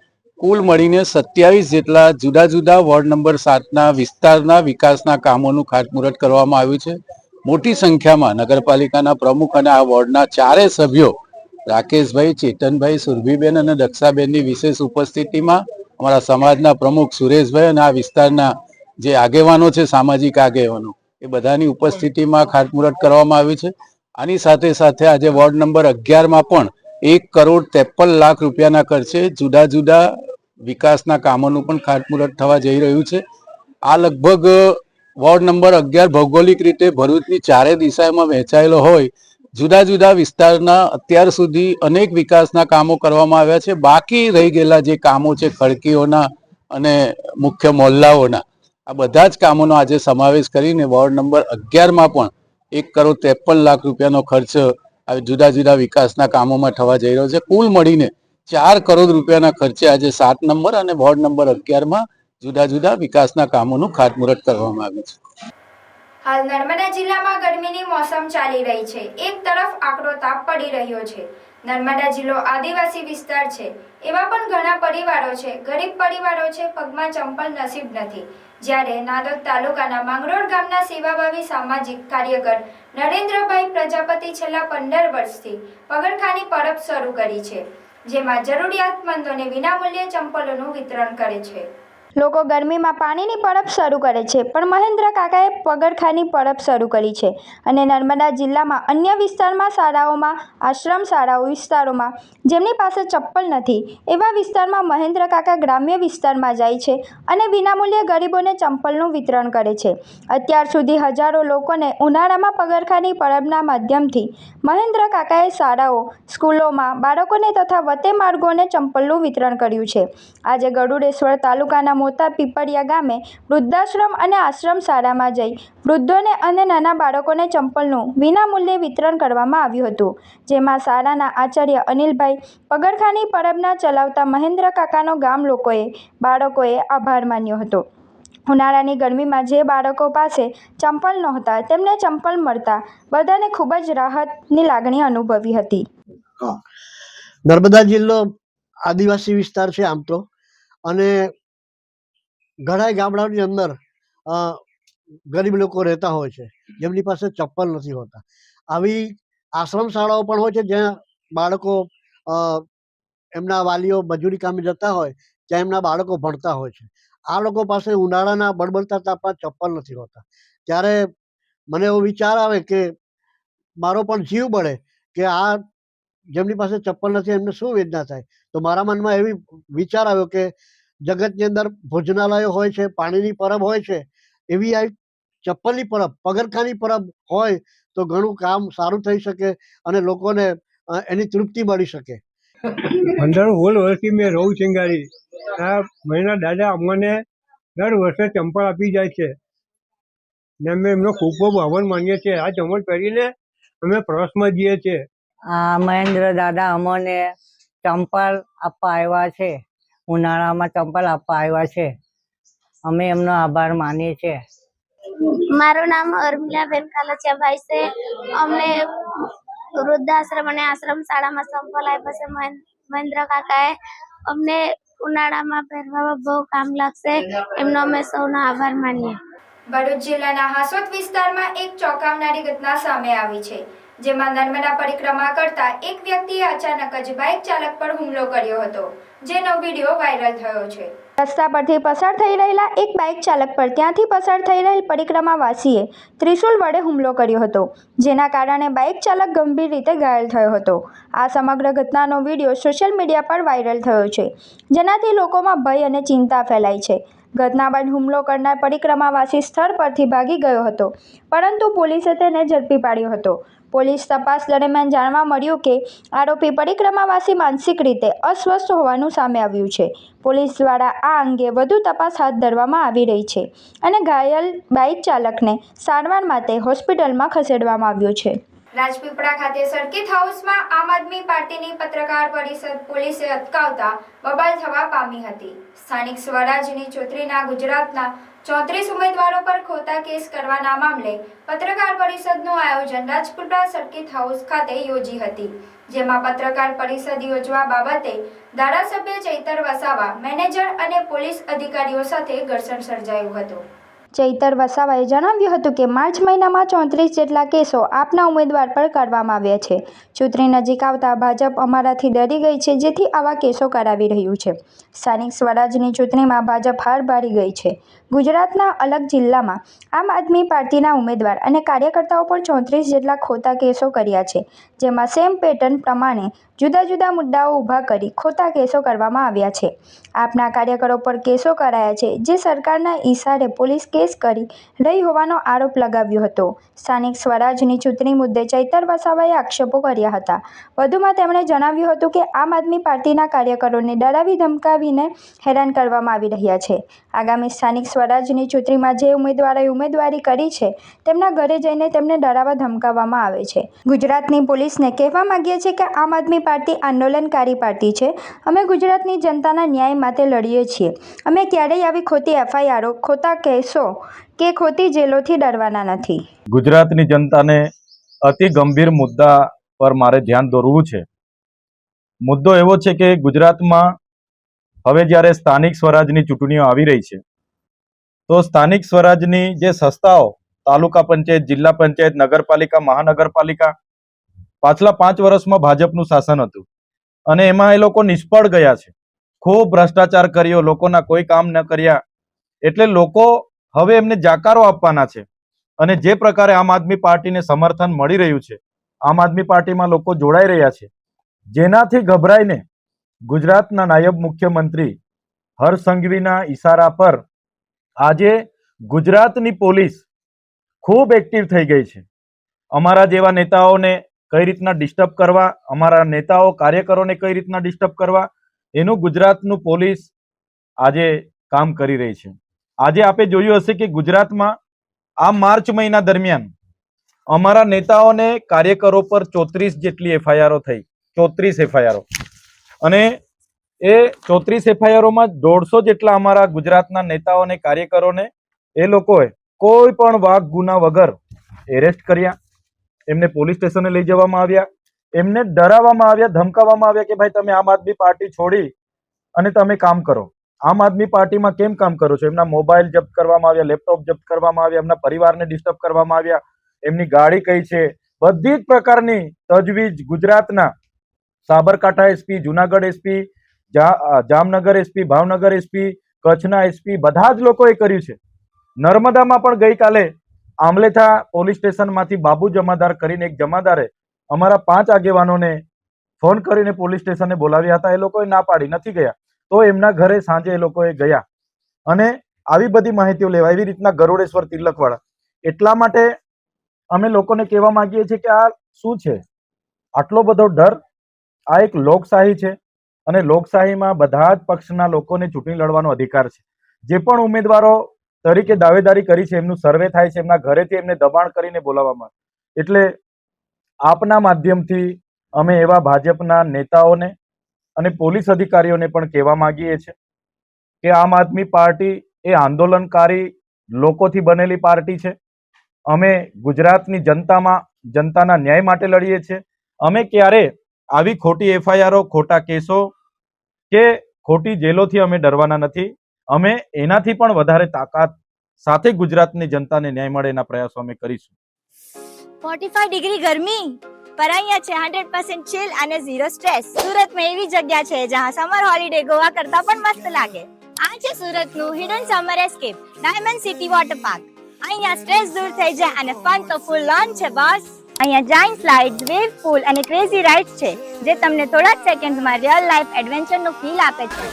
કુલ મળીને 27 જેટલા જુદા જુદા વોર્ડ નંબર 7ના વિસ્તારના વિકાસના કામોનું ખાતમુહૂર્ત કરવામાં આવ્યું છે. મોટી સંખ્યામાં નગરપાલિકાના પ્રમુખ અને આ વોર્ડના 4 સભ્યો રાકેશભાઈ, ચેતનભાઈ, સુરભીબેન અને દક્ષાબેનની વિશેષ ઉપસ્થિતિમાં અમારા સમાજના પ્રમુખ સુરેશભાઈ અને આ વિસ્તારના જે આગેવાનો છે, સામાજિક આગેવાનો, એ બધાની ઉપસ્થિતિમાં ખાતમુહૂર્ત કરવામાં આવ્યું છે. આની સાથે સાથે આજે વોર્ડ નંબર 11માં પણ 1 કરોડ 53 લાખ રૂપિયાના ખર્ચે જુદા જુદા વિકાસના કામોનું પણ ખાતમુહૂર્ત થવા જઈ રહ્યું છે. આ લગભગ વોર્ડ નંબર 11 ભૌગોલિક રીતે ભરૂચની 4 દિશામાં વહેંચાયેલો હોય જુદા જુદા વિસ્તારના અત્યાર સુધી અનેક વિકાસના કામો કરવામાં આવ્યા છે. બાકી રહી ગયેલા જે કામો છે ખડકીઓના અને મુખ્ય મોહલ્લાઓના, આ બધા જ કામોનો આજે સમાવેશ કરીને વોર્ડ નંબર 11માં પણ 1 કરોડ 53 લાખ રૂપિયાનો ખર્ચ જુદા જુદા વિકાસના કામોમાં થવા જઈ રહ્યો છે. કુલ મળીને 4 કરોડ રૂપિયાના ખર્ચે આજે 7 નંબર અને વોર્ડ નંબર 11માં જુદા જુદા વિકાસના કામોનું ખાતમુહૂર્ત કરવામાં આવ્યું છે. હાલ નર્મદા જિલ્લામાં ગરમીની મોસમ ચાલી રહી છે. એક તરફ આકરો તાપ પડી રહ્યો છે. નર્મદા જિલ્લો આદિવાસી વિસ્તાર છે. એવા પણ ઘણા પરિવારો છે, ગરીબ પરિવારો છે, પગમાં ચંપલ નસીબ નથી. જ્યારે નાદોદ તાલુકાના માંગરોળ ગામના સેવાભાવી સામાજિક કાર્યકર નરેન્દ્રભાઈ પ્રજાપતિ છેલ્લા 15 વર્ષથી પગરખાની પરબ શરૂ કરી છે, જેમાં જરૂરિયાતમંદોને વિનામૂલ્યે ચંપલોનું વિતરણ કરે છે. લોકો ગરમીમાં પાણીની પરબ શરૂ કરે છે, પણ મહેન્દ્ર કાકાએ પગરખાની પરબ શરૂ કરી છે અને નર્મદા જિલ્લામાં અન્ય વિસ્તારમાં શાળાઓમાં, આશ્રમ શાળાઓ વિસ્તારોમાં જેમની પાસે ચપ્પલ નથી એવા વિસ્તારમાં મહેન્દ્ર કાકા ગ્રામ્ય વિસ્તારમાં જાય છે અને વિનામૂલ્યે ગરીબોને ચંપલનું વિતરણ કરે છે. અત્યાર સુધી હજારો લોકોને ઉનાળામાં પગરખાની પરબના માધ્યમથી મહેન્દ્ર કાકાએ શાળાઓ, સ્કૂલોમાં બાળકોને તથા વતે માર્ગોને ચંપલનું વિતરણ કર્યું છે. આજે ગરુડેશ્વર તાલુકાના મોટા પીપળિયા ગામે વૃદ્ધાશ્રમ અને આશ્રમ શાળામાં જઈ વૃદ્ધોને અને નાના બાળકોને ચંપલનું વિનામૂલ્યે વિતરણ કરવામાં આવ્યું હતું, જેમાં શાળાના આચાર્ય અનિલભાઈ, પગરખાની પરબના ચલાવતા મહેન્દ્ર કાકાનો ગામ બાળકોએ આભાર માન્યો હતો. ઉનાળાની ગરમીમાં જે બાળકો પાસે ચંપલ નહોતા તેમને ચંપલ મળતા બધાને ખૂબ જ રાહતની લાગણી અનુભવી હતી. નર્મદા જિલ્લો આદિવાસી વિસ્તાર છે આમ તો, અને ઘણા ગામડાઓની અંદર ગરીબ લોકો રહેતા હોય છે જેમની પાસે ચપ્પલ નથી હોતા. આવી આશ્રમ શાળાઓ પણ હોય છે જ્યાં બાળકો એમના વાલીઓ મજૂરી કામે જતા હોય ત્યાં એમના બાળકો ભણતા હોય છે. આ લોકો પાસે ઉનાળાના બળબડતા તાપમાં ચપ્પલ નથી હોતા. ત્યારે મને એવો વિચાર આવે કે મારો પણ જીવ બળે કે આ જેમની પાસે ચપ્પલ નથી એમને શું વેદના થાય. તો મારા મનમાં એવી વિચાર આવ્યો કે જગતની અંદર ભોજનાલયો હોય છે, પાણીની પરબ હોય છે, એવી આ ચપ્પલની પરબ, પગરખાની પરબ હોય તો ઘણું કામ સારું થઈ શકે અને લોકોને એની તૃપ્તિ મળી શકે. 15-16 વર્ષથી મેં રહું ચિંગારી. આ મહિના દાદા અમને દર વર્ષે ચંપલ આપી જાય છે ને અમે એમનો ખૂબ ખૂબ આભાર માનીએ છીએ. આ ચંપલ પહેરીને અમે પ્રવાસમાં જઈએ છીએ. મહેન્દ્ર દાદા અમને ચંપલ આપવા આવ્યા છે, ઉનાળામાં ચંપલ આપવા આવ્યા છે. અમે એમનો આભાર માનીએ છીએ. મારું નામ અર્મિલાબેન કાલચિયાભાઈ છે. અમને વૃદ્ધાશ્રમ અને આશ્રમ શાળામાં ચંપલ આપ્યા છે મહેન્દ્ર કાકાએ. અમને ઉનાળામાં પહેરવામાં બહુ કામ લાગશે, એમનો અમે સૌનો આભાર માનીએ. ભરૂચ જિલ્લાના હાસોદ વિસ્તારમાં એક ચોંકાવનારી ઘટના સામે આવી છે, જેમાં નર્મદા પરિક્રમા કરતા એક વ્યક્તિએ અચાનક જ બાઇક ચાલક પર હુમલો કર્યો હતો, જેનો વિડીયો વાયરલ થયો છે. રસ્તા પરથી પસાર થઈ રહેલા એક બાઇક ચાલક પર ત્યાંથી પસાર થઈ રહેલ પરિક્રમાવાસીએ ત્રિશુલ વડે હુમલો કર્યો હતો, જેના કારણે બાઇક ચાલક ગંભીર રીતે ઘાયલ થયો હતો. આ સમગ્ર ઘટનાનો વિડીયો સોશિયલ મીડિયા પર વાયરલ થયો છે, જેનાથી લોકોમાં ભય અને ચિંતા ફેલાઈ છે. ઘટના બાદ હુમલો કરનાર પરિક્રમાવાસી સ્થળ પરથી ભાગી ગયો હતો, પરંતુ પોલીસે તેને ઝડપી પાડ્યો હતો. પોલીસ તપાસ દરમિયાન જાણવા મળ્યું કે આરોપી પરિક્રમાવાસી માનસિક રીતે અસ્વસ્થ હોવાનું સામે આવ્યું છે. પોલીસ દ્વારા આ અંગે વધુ તપાસ હાથ ધરવામાં આવી રહી છે અને ઘાયલ બાઇક ચાલકને સારવાર માટે હોસ્પિટલમાં ખસેડવામાં આવ્યો છે. રાજપીપળા ખાતે સર્કિટ હાઉસમાં આમ આદમી પાર્ટીની પત્રકાર પરિષદ પોલીસે અટકાવતા બબાલ થવા પામી હતી. સ્થાનિક સ્વરાજની ચૂંટણીના ગુજરાતના 34 ઉમેદવારો પર ખોટા કેસ કરવાના મામલે પત્રકાર પરિષદનું આયોજન રાજપીપળા સર્કિટ હાઉસ ખાતે યોજી હતી, જેમાં પત્રકાર પરિષદ યોજવા બાબતે ધારાસભ્ય ચૈતર વસાવા, મેનેજર અને પોલીસ અધિકારીઓ સાથે ઘર્ષણ સર્જાયું હતું. ચૈતર વસાવાએ જણાવ્યું હતું કે માર્ચ મહિનામાં 34 જેટલા કેસો આપના ઉમેદવાર પર કરવામાં આવ્યા છે. ચૂંટણી નજીક આવતા ભાજપ અમારાથી ડરી ગઈ છે, જેથી આવા કેસો કરાવી રહ્યું છે. સ્થાનિક સ્વરાજની ચૂંટણીમાં ભાજપ હાર બારી ગઈ છે. ગુજરાતના અલગ જિલ્લામાં આમ આદમી પાર્ટીના ઉમેદવાર અને કાર્યકર્તાઓ પર 34 જેટલા ખોટા કેસો કર્યા છે, જેમાં સેમ પેટર્ન પ્રમાણે જુદા જુદા મુદ્દાઓ ઊભા કરી ખોટા કેસો કરવામાં આવ્યા છે. આપના કાર્યકરો પર કેસો કરાયા છે, જે સરકારના ઈશારે પોલીસ કેસ કરી રહી હોવાનો આરોપ લગાવ્યો હતો. સ્થાનિક સ્વરાજની ચૂંટણી મુદ્દે ચૈતર વસાવાએ આક્ષેપો કર્યા હતા. વધુમાં તેમણે જણાવ્યું હતું કે આમ આદમી પાર્ટીના કાર્યકરોને ડરાવી ધમકાવીને હેરાન કરવામાં આવી રહ્યા છે. આગામી સ્થાનિક સ્વરાજની ચૂંટણીમાં જે ઉમેદવારોએ ઉમેદવારી કરી છે, તેમના ઘરે જઈને તેમને ડરાવવા ધમકાવવામાં આવે છે. ગુજરાતની પોલીસને કહેવા માંગીએ છીએ કે આમ આદમી પાર્ટી આંદોલનકારી પાર્ટી છે. અમે ગુજરાતની જનતાના ન્યાય માટે લડીએ છીએ. અમે ક્યારેય આવી ખોટી એફઆઈઆરો, ખોટા કેસો કે ખોટી જેલોથી ડરવાના નથી. ગુજરાતની જનતાને અતિ ગંભીર મુદ્દા પર મારે ધ્યાન દોરવું છે. મુદ્દો એવો છે કે ગુજરાતમાં હવે જ્યારે સ્થાનિક સ્વરાજની ચૂંટણીઓ આવી રહી છે, તો સ્થાનિક સ્વરાજની જે સંસ્થાઓ, તાલુકા પંચાયત, જિલ્લા પંચાયત, નગરપાલિકા, મહાનગરપાલિકા, પાછલા 5 વર્ષમાં ભાજપનું શાસન હતું અને એમાં એ લોકો નિષ્ફળ ગયા છે. ખૂબ ભ્રષ્ટાચાર કર્યો, લોકોના કોઈ કામ ન કર્યા. એટલે લોકો હવે એમને જાકારો આપવાના છે અને જે પ્રકારે આમ આદમી પાર્ટીને સમર્થન મળી રહ્યું છે, આમ આદમી પાર્ટીમાં લોકો જોડાઈ રહ્યા છે, જેનાથી ગભરાઈને ગુજરાતના નાયબ મુખ્યમંત્રી હર્ષ સંઘવીના ઈશારા પર આજે ગુજરાતની પોલીસ ખૂબ એક્ટિવ થઈ ગઈ છે. અમારા જેવા નેતાઓને કઈ રીતના ડિસ્ટર્બ કરવા, અમારા નેતાઓ કાર્યકરોને કઈ રીતના ડિસ્ટર્બ કરવા, એનું ગુજરાતનું પોલીસ આજે કામ કરી રહી છે. આજે આપે જોયું હશે કે ગુજરાતમાં આ માર્ચ મહિના દરમિયાન અમારા નેતાઓને, કાર્યકરો પર 34 જેટલી એફઆઈઆરો થઈ, 34 એફઆઈઆરો, અને એ 34 એફઆઈઆરોમાં 150 જેટલા અમારા ગુજરાતના નેતાઓને, કાર્યકરોને એ લોકોએ કોઈ પણ વાક ગુના વગર એરેસ્ટ કર્યા, એમને પોલીસ સ્ટેશને લઈ જવામાં આવ્યા, એમને ડરાવવામાં આવ્યા, ધમકાવવામાં આવ્યા કે ભાઈ તમે આમ આદમી પાર્ટી છોડી અને તમે કામ કરો. આમ આદમી પાર્ટીમાં કેમ કામ કરો છો? એમના મોબાઈલ જપ્ત કરવામાં આવ્યા, લેપટોપ જપ્ત કરવામાં આવ્યા, એમના પરિવારને ડિસ્ટર્બ કરવામાં આવ્યા, એમની ગાડી કઈ છે, બધી જ પ્રકારની તજવીજ ગુજરાતના Sabarkantha SP, Junagadh SP, Jamnagar SP, Bhavnagar SP, કચ્છના એસપી, બધા જ લોકોએ કર્યું છે. નર્મદામાં પણ ગઈકાલે આમલેથા પોલીસ સ્ટેશનમાંથી બાબુ જમાદાર કરીને એક જમાદારે અમારા 5 આગેવાનોને ફોન કરીને પોલીસ સ્ટેશને બોલાવ્યા હતા. એ લોકોએ ના પાડી, નથી ગયા. તો એમના ઘરે સાંજે એ લોકોએ ગયા અને આવી બધી માહિતીઓ લેવા, એવી રીતના ગરુડેશ્વર તિલકવાળા. એટલા માટે અમે લોકોને કહેવા માંગીએ છીએ કે આ શું છે, આટલો બધો ડર? આ એક લોકશાહી છે અને લોકશાહીમાં બધા જ પક્ષના લોકોને ચૂંટણી લડવાનો અધિકાર છે. જે પણ ઉમેદવારો તરીકે દાવેદારી કરી છે, એમનું સર્વે થાય છે, એમના ઘરેથી એમને દબાણ કરીને બોલાવવામાં. એટલે આપના માધ્યમથી અમે એવા ભાજપના નેતાઓને અને પોલીસ અધિકારીઓને પણ કહેવા માંગીએ છીએ કે આમ આદમી પાર્ટી એ આંદોલનકારી લોકોથી બનેલી પાર્ટી છે. અમે ગુજરાતની જનતાના ન્યાય માટે લડીએ છીએ. અમે ક્યારે આવી ખોટી એફઆઈઆરો, ખોટા કેસો કે ખોટી જેલોથી અમે ડરવાના નથી. અમે એનાથી પણ વધારે તાકાત સાથે ગુજરાતની જનતાને ન્યાય મળે એના પ્રયાસો અમે કરીશું. 45 ડિગ્રી ગરમી પર અહીંયા છે 100% ચિલ અને ઝીરો સ્ટ્રેસ. સુરતમાં એવી જગ્યા છે જ્યાં સમર હોલિડે ગોવા કરતા પણ મસ્ત લાગે. આ છે સુરતનું hidden summer escape, diamond city water park. અહીંયા સ્ટ્રેસ દૂર થઈ જાય અને ફન તો ફૂલ ઓન છે બોસ. અહીંયા જાયન્ટ સ્લાઇડ્સ, વેવ પૂલ અને ક્રેઝી રાઇડ્સ છે જે તમને થોડા જ સેકન્ડ્સમાં રિયલ લાઈફ એડવેન્ચરનો ફીલ આપે છે.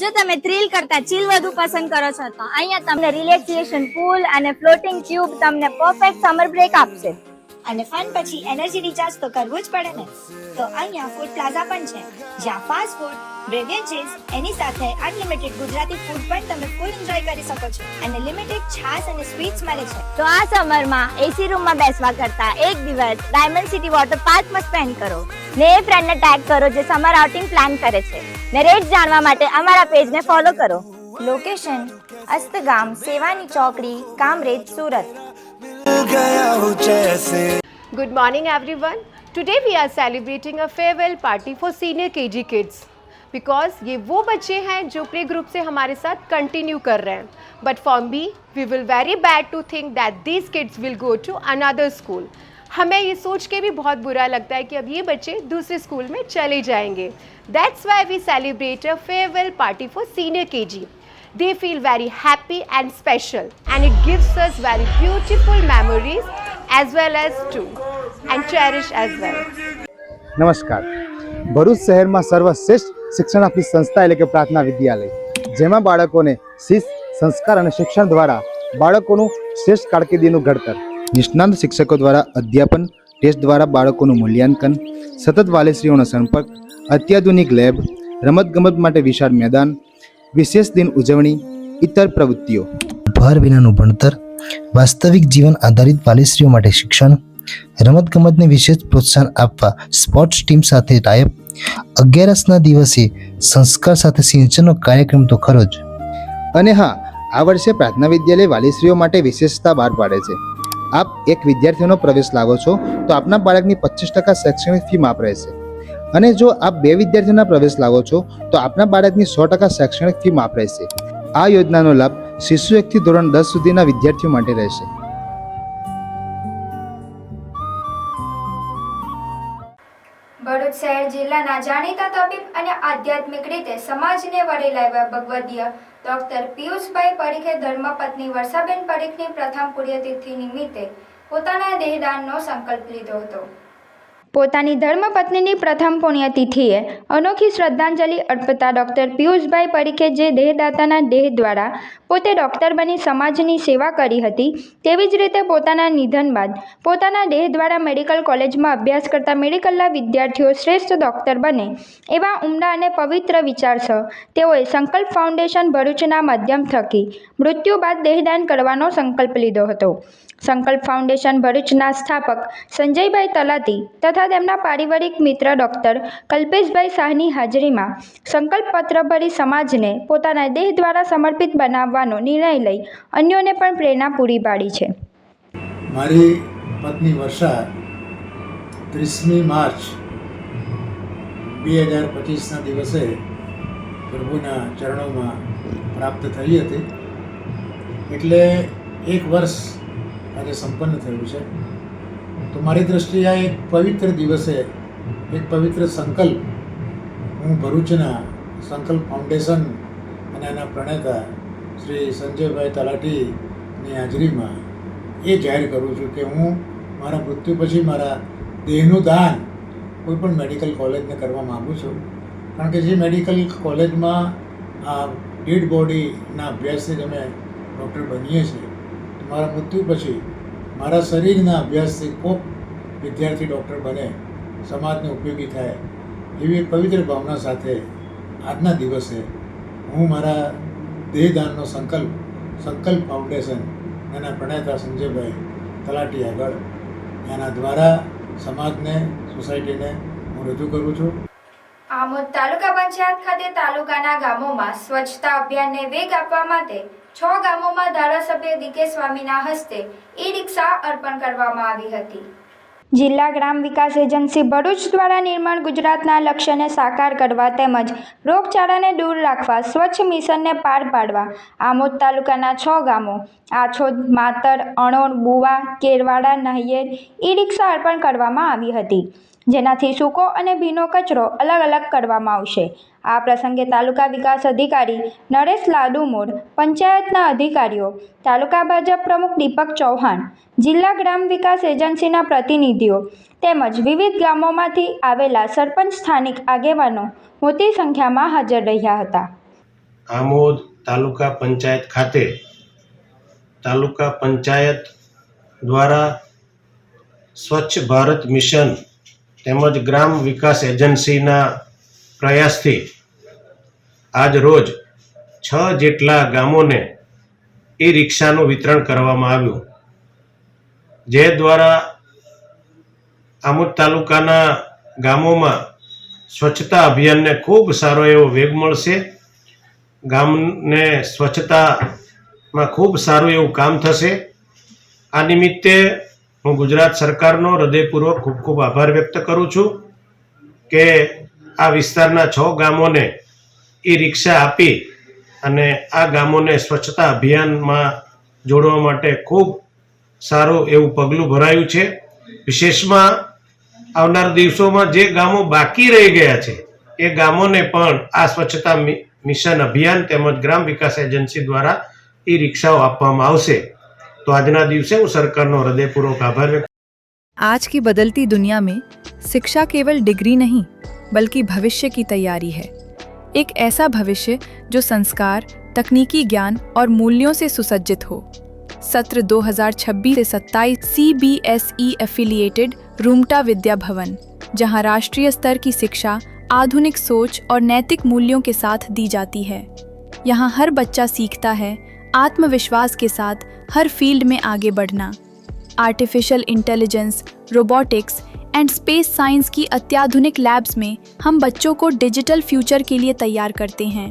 જો તમે થ્રિલ કરતા ચીલ વધુ પસંદ કરો છો તો અહીંયા તમને રિલેક્સેશન પૂલ અને ફ્લોટિંગ ટ્યુબ તમને પરફેક્ટ સમર બ્રેક આપશે. અને ફન પછી એનર્જી રિચાર્જ તો કરવું જ પડે ને. તો અહીંયા ફૂડ પ્લાઝા પણ છે જ્યાં ફાસ્ટ ફૂડ, બેવરેજીસ એની સાથે અનલિમિટેડ ગુજરાતી ફૂડ પણ તમે ફૂલ એન્જોય કરી શકો છો અને લિમિટેડ છાશ અને સ્વીટ્સ મળે છે. તો આ સમરમાં એસી રૂમમાં બેસવા કરતા એક દિવસ ડાયમંડ સિટી વોટર પાર્કમાં સ્પેન્ડ કરો ને એ ફ્રેન્ડને ટેગ કરો જે સમર આઉટિંગ પ્લાન કરે છે ને રેટ જાણવા માટે અમારા પેજને ફોલો કરો. લોકેશન અસ્તગામ, સેવાની ચોકડી, Kamrej, Surat. Good morning everyone. Today we are celebrating a farewell party for senior KG kids because ये वो बच्चे हैं जो प्ले ग्रुप से हमारे साथ कंटिन्यू कर रहे हैं. But for me, we will very bad to think that these kids will go to another school. हमें ये सोच के भी बहुत बुरा लगता है कि अब ये बच्चे दूसरे स्कूल में चले जाएंगे. That's why we celebrate a farewell party for senior KG. They feel very happy and special and it gives us very beautiful memories as well as too and cherish as well. નમસ્કાર. ભરૂચ શહેરમાં સર્વશ્રેષ્ઠ શિક્ષણ આપતી સંસ્થા એટલે કે પ્રાર્થના વિદ્યાલય, જેમાં બાળકોને શિસ્ત, સંસ્કાર અને શિક્ષણ દ્વારા બાળકોનું શ્રેષ્ઠ કારકિર્દીનું ઘડતર, નિષ્ણાત શિક્ષકો દ્વારા અધ્યાપન, ટેસ્ટ દ્વારા બાળકોનું મૂલ્યાંકન, સતત વાલીશ્રીઓનો સંપર્ક, અત્યાધુનિક લેબ, રમતગમત માટે વિશાળ મેદાન, વિશેષ દિન ઉજવણી, ઇતર પ્રવૃત્તિઓ, ભાર વિનાનું ભણતર, વાસ્તવિક જીવન આધારિત વાલીશ્રીઓ માટે શિક્ષણ, રમતગમતને વિશેષ પ્રોત્સાહન આપવા સ્પોર્ટ્સ ટીમ સાથે ટાઈપ, 11ના દિવસે સંસ્કાર સાથે સિંચનનો કાર્યક્રમ તો ખરો જ. અને હા, આ વર્ષે પ્રાર્થના વિદ્યાલય વાલીશ્રીઓ માટે વિશેષતા બહાર પાડે છે. આપ એક વિદ્યાર્થીનો પ્રવેશ લાવો છો તો આપના બાળકની 25% શૈક્ષણિક ફી માફ રહેશે. અને જો આપ 2 વિદ્યાર્થીઓના પ્રવેશ લાવો છો તો આપના બાળકની 100% શૈક્ષણિક ફી માફ રહેશે. આ યોજનાનો લાભ શિશુ 1 થી ધોરણ 10 સુધીના વિદ્યાર્થીઓ માટે રહેશે. ભરૂચ શહેર જિલ્લાના જાણીતા તબીબ અને આધ્યાત્મિક રીતે સમાજને વળી લાવ્યા ભગવદીય ડોક્ટર પિયુષભાઈ પરીખે ધર્મપત્ની વર્ષાબેન પરીખની પ્રથમ પુણ્યતિથિ નિમિત્તે પોતાના દેહદાનનો સંકલ્પ લીધો હતો. પોતાની ધર્મપત્નીની પ્રથમ પુણ્યતિથિએ અનોખી શ્રદ્ધાંજલિ અર્પતા ડૉક્ટર પિયુષભાઈ પરીખે જે દેહદાતાના દેહ દ્વારા પોતે ડૉક્ટર બની સમાજની સેવા કરી હતી, તેવી જ રીતે પોતાના નિધન બાદ પોતાના દેહ દ્વારા મેડિકલ કોલેજમાં અભ્યાસ કરતા મેડિકલના વિદ્યાર્થીઓ શ્રેષ્ઠ ડૉક્ટર બને એવા ઉમદા અને પવિત્ર વિચારસર તેઓએ સંકલ્પ ફાઉન્ડેશન ભરૂચના માધ્યમ થકી મૃત્યુ બાદ દેહદાન કરવાનો સંકલ્પ લીધો હતો. સંકલ્પ ફાઉન્ડેશન ભરૂચના સ્થાપક સંજયભાઈ તલાટી તથા તેમના પારિવારિક મિત્ર ડૉક્ટર કલ્પેશભાઈ શાહની હાજરીમાં સંકલ્પ પત્ર ભરી સમાજને પોતાના દેહ દ્વારા સમર્પિત બનાવવાનો નિર્ણય લઈ અન્યોને પણ પ્રેરણા પૂરી પાડી છે. મારી પત્ની વર્ષા 30મી માર્ચ 2025ના દિવસે પ્રભુના ચરણોમાં પ્રાપ્ત થઈ હતી. એટલે 1 વર્ષ આજે સંપન્ન થયું છે. તો મારી દ્રષ્ટિએ આ એક પવિત્ર દિવસે એક પવિત્ર સંકલ્પ હું ભરૂચના સંકલ્પ ફાઉન્ડેશન અને એના પ્રણેતા શ્રી સંજયભાઈ તલાટીની હાજરીમાં એ જાહેર કરું છું કે હું મારા મૃત્યુ પછી મારા દેહનું દાન કોઈ પણ મેડિકલ કોલેજને કરવા માગું છું. કારણ કે જે મેડિકલ કોલેજમાં આ ડેડ બોડીના અભ્યાસથી અમે ડૉક્ટર બનીએ છીએ, મારા મૃત્યુ પછી મારા શરીરના અભ્યાસથી ખૂબ વિદ્યાર્થી ડૉક્ટર બને, સમાજને ઉપયોગી થાય એવી પવિત્ર ભાવના સાથે આજના દિવસે હું મારા દેહદાનનો સંકલ્પ ફાઉન્ડેશન એના પ્રણેતા સંજયભાઈ તલાટી આગળ એના દ્વારા સમાજને સોસાયટીને હું રજૂ કરું છું. આમોદ તાલુકા પંચાયત ખાતે તાલુકાના ગામોમાં સ્વચ્છતા અભિયાનને વેગ આપવા માટે 6 ગામોમાં ધારાસભ્ય ડીકે સ્વામીના હસ્તે ઈ-રિક્ષા અર્પણ કરવામાં આવી હતી. જિલ્લા ગ્રામ વિકાસ એજન્સી ભરૂચ દ્વારા નિર્માણ ગુજરાતના લક્ષ્યને સાકાર કરવા તેમજ રોગચાળાને દૂર રાખવા સ્વચ્છ મિશનને પાર પાડવા આમોદ તાલુકાના 6 ગામો આછોદ, માતર, અણોર, બુવા, કેરવાડા, નહિયેર ઈ-રિક્ષા અર્પણ કરવામાં આવી હતી, જેનાથી સૂકો અને ભીનો કચરો અલગ અલગ કરવામાં આવશે. આ પ્રસંગે તાલુકા વિકાસ અધિકારી નરેશ લાડુમોર, પંચાયતના અધિકારીઓ, તાલુકા ભાજપ પ્રમુખ દીપક ચૌહાણ, જિલ્લા ગ્રામ વિકાસ એજન્સીના પ્રતિનિધિઓ તેમજ વિવિધ ગામોમાંથી આવેલા સરપંચ સ્થાનિક આગેવાનો મોટી સંખ્યામાં હાજર રહ્યા હતા. આમોદ તાલુકા પંચાયત ખાતે તાલુકા પંચાયત દ્વારા સ્વચ્છ ભારત મિશન તેમજ ગ્રામ વિકાસ એજન્સીના પ્રયાસથી આજ રોજ 6 જેટલા ગામોને ઈ રિક્ષાનું વિતરણ કરવામાં આવ્યું, જે દ્વારા આમોદ તાલુકાના ગામોમાં સ્વચ્છતા અભિયાનને ખૂબ સારો એવો વેગ મળશે. ગામને સ્વચ્છતામાં ખૂબ સારું એવું કામ થશે. આ નિમિત્તે હું ગુજરાત સરકારનો હૃદયપૂર્વક ખૂબ ખૂબ આભાર વ્યક્ત કરું છું કે આ વિસ્તારના 6 ગામોને ઈ રિક્ષા આપી અને આ ગામોને સ્વચ્છતા અભિયાનમાં જોડવા માટે ખૂબ સારું એવું પગલું ભરાયું છે. વિશેષમાં આવનાર દિવસોમાં જે ગામો બાકી રહી ગયા છે એ ગામોને પણ આ સ્વચ્છતા મિશન અભિયાન તેમજ ગ્રામ વિકાસ એજન્સી દ્વારા ઈ રિક્ષાઓ આપવામાં આવશે. तो આજના દિવસે હું સરकारનો હૃદયપૂર્વક આભાર વ્યક્ત. आज की बदलती दुनिया में शिक्षा केवल डिग्री नहीं बल्कि भविष्य की तैयारी है. एक ऐसा भविष्य जो संस्कार, तकनीकी ज्ञान और मूल्यों से सुसज्जित हो. सत्र 2026 से 27 CBSE एफिलिएटेड रूमटा विद्या भवन, जहां राष्ट्रीय स्तर की शिक्षा आधुनिक सोच और नैतिक मूल्यों के साथ दी जाती है. यहाँ हर बच्चा सीखता है आत्मविश्वास के साथ हर फील्ड में आगे बढ़ना. Artificial intelligence, robotics and space science की अत्याधुनिक लैब्स में हम बच्चों को डिजिटल फ्यूचर के लिए तैयार करते हैं.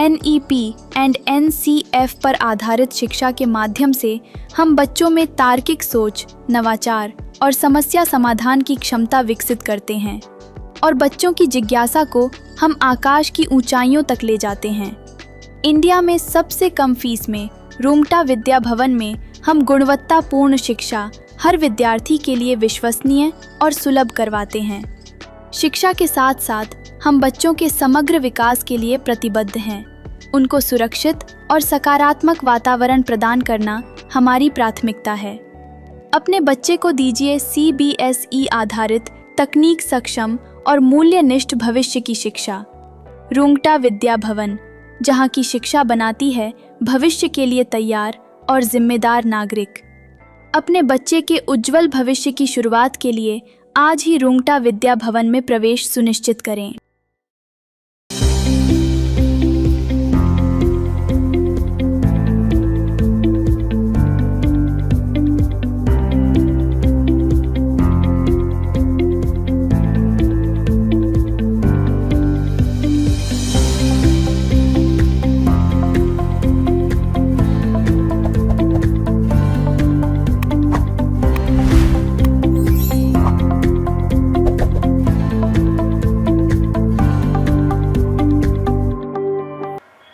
NEP एंड NCF पर आधारित शिक्षा के माध्यम से हम बच्चों में तार्किक सोच, नवाचार और समस्या समाधान की क्षमता विकसित करते हैं और बच्चों की जिज्ञासा को हम आकाश की ऊंचाइयों तक ले जाते हैं. इंडिया में सबसे कम फीस में रूमटा विद्या भवन में हम गुणवत्तापूर्ण शिक्षा हर विद्यार्थी के लिए विश्वसनीय और सुलभ करवाते हैं. शिक्षा के साथ साथ हम बच्चों के समग्र विकास के लिए प्रतिबद्ध हैं. उनको सुरक्षित और सकारात्मक वातावरण प्रदान करना हमारी प्राथमिकता है. अपने बच्चे को दीजिए CBSE आधारित तकनीक सक्षम और मूल्यनिष्ठ भविष्य की शिक्षा. रूमटा विद्या भवन, जहाँ की शिक्षा बनाती है भविष्य के लिए तैयार और जिम्मेदार नागरिक. अपने बच्चे के उज्जवल भविष्य की शुरुआत के लिए आज ही रूमटा विद्या भवन में प्रवेश सुनिश्चित करें.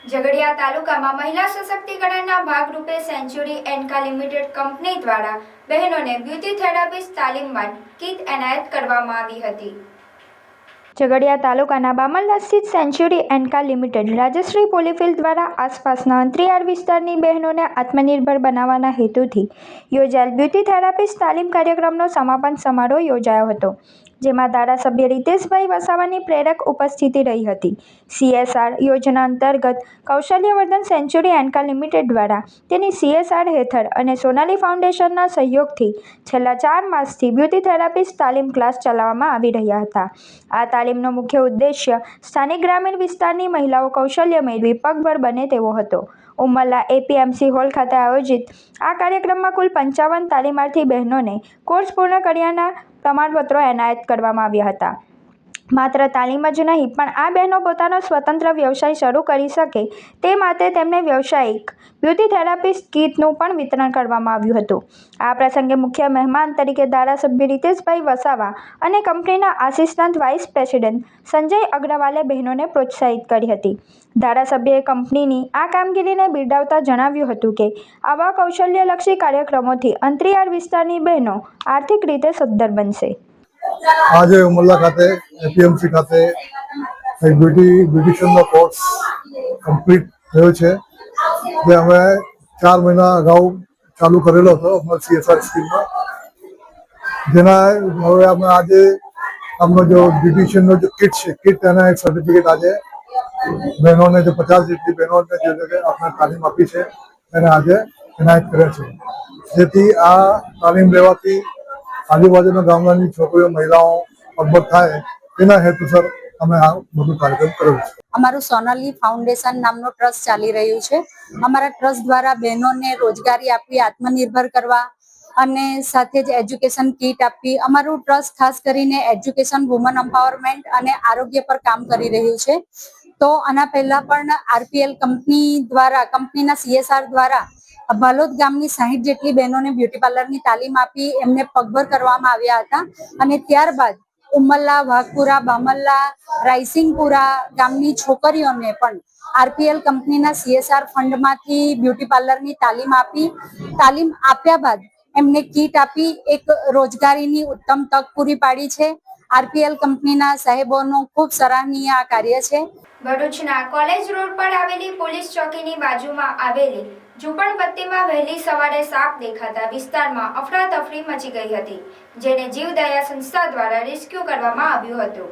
ઝઘડિયા તાલુકામાં મહિલા સશક્તિકરણના ભાગરૂપે સેન્ચુરી એન્કા લિમિટેડ કંપની દ્વારા બહેનોને બ્યુટી થેરાપિસ્ટ તાલીમ માટે કીટ એનાયત કરવામાં આવી હતી. ઝઘડિયા તાલુકાના બામલદાસ સ્થિત સેન્ચુરી એન્કા લિમિટેડ રાજશ્રી પોલીફિલ્ડ દ્વારા આસપાસના અંતરિયાળ વિસ્તારની બહેનોને આત્મનિર્ભર બનાવવાના હેતુથી યોજાયેલ બ્યુટી થેરાપિસ્ટ તાલીમ કાર્યક્રમનો સમાપન સમારોહ યોજાયો હતો, જેમાં ધારાસભ્ય રીતેશભાઈ વસાવાની પ્રેરક ઉપસ્થિતિ રહી હતી. CSR યોજના અંતર્ગત કૌશલ્યવર્ધન સેન્ચુરી એન્કા લિમિટેડ દ્વારા તેની CSR હેઠળ અને સોનાલી ફાઉન્ડેશનના સહયોગથી છેલ્લા 4 માસથી બ્યુટી થેરાપિસ્ટ તાલીમ ક્લાસ ચલાવવામાં આવી રહ્યા હતા. આ તાલીમનો મુખ્ય ઉદ્દેશ્ય સ્થાનિક ગ્રામીણ વિસ્તારની મહિલાઓ કૌશલ્ય મેળવી પગભર બને તેવો હતો. ઉમરલા APMC હોલ ખાતે આયોજિત આ કાર્યક્રમમાં કુલ 55 તાલીમાર્થી બહેનોને કોર્સ પૂર્ણ કર્યાના પ્રમાણપત્રો એનાયત કરવામાં આવ્યા હતા. માત્ર તાલીમ જ નહીં પણ આ બહેનો પોતાનો સ્વતંત્ર વ્યવસાય શરૂ કરી શકે તે માટે તેમને વ્યવસાયિક બ્યુટી થેરાપિસ્ટ કીટનું પણ વિતરણ કરવામાં આવ્યું હતું. આ પ્રસંગે મુખ્ય મહેમાન તરીકે ધારાસભ્ય રીતેશભાઈ વસાવા અને કંપનીના આસિસ્ટન્ટ વાઇસ પ્રેસિડેન્ટ સંજય અગ્રવાલે બહેનોને પ્રોત્સાહિત કરી હતી. ધારાસભ્યએ કંપનીની આ કામગીરીને બિરદાવતા જણાવ્યું હતું કે આવા કૌશલ્યલક્ષી કાર્યક્રમોથી અંતરિયાળ વિસ્તારની બહેનો આર્થિક રીતે સદ્ધર બનશે. આજે ઉમરલા ખાતે APMC ખાતે એક બ્યુટિશિયનનો કોર્સ કમ્પ્લીટ થયો છે, જે અમે 4 મહિના અગાઉ ચાલુ કરેલો હતો અમારી CSR સ્કીમમાં, જેના હવે અમે આજે અમનો જો બ્યુટિશિયનનો જો કિટ છે, કિટ એના એક સર્ટિફિકેટ આજે બહેનોને જે 50 જેટલી બહેનોને જે આપણે તાલીમ આપી છે એને આજે એનાયત કરે છે, જેથી આ તાલીમ લેવાથી આજુબાજુના ગામડાની છોકરીઓ મહિલાઓ પગભર થાય તેના હેતુસર અમે આ બધું કાર્યક્રમ કર્યો છે. અમારું સોનાલી ફાઉન્ડેશન નામનો ટ્રસ્ટ ચાલી રહ્યું છે. અમારા ટ્રસ્ટ દ્વારા બહેનોને રોજગારી આપવી, આત્મનિર્ભર કરવા અને સાથે જ એજ્યુકેશન કીટ આપવી. અમારું ટ્રસ્ટ ખાસ કરીને એજ્યુકેશન, વુમન એમ્પાવરમેન્ટ અને આરોગ્ય પર કામ કરી રહ્યું છે. તો આના પહેલા પણ RPL કંપની દ્વારા, કંપનીના CSR દ્વારા ભાલોદ ગામની 60 જેટલી બહેનોને બ્યુટી પાર્લરની તાલીમ આપી એમને પગભર કરવામાં આવ્યા હતા. અને ત્યારબાદ ઉમરલા, વાઘપુરા, બામલ્લા, રાયસિંગપુરા ગામની છોકરીઓને પણ RPL કંપનીના CSR ફંડમાંથી બ્યુટી પાર્લરની તાલીમ આપી. તાલીમ આપ્યા બાદ એમને કીટ આપી એક રોજગારીની ઉત્તમ તક પૂરી પાડી છે. RPL કંપનીના સાહેબોનું ખૂબ સરાહનીય આ કાર્ય છે. ભરૂચના કોલેજ રોડ પર આવેલી પોલીસ ચોકીની બાજુમાં આવેલી ઝૂંપડપટ્ટીમાં વહેલી સવારે સાપ દેખાતા વિસ્તારમાં અફરાતફરી મચી ગઈ હતી, જેને જીવદયા સંસ્થા દ્વારા રેસ્ક્યુ કરવામાં આવ્યું હતું.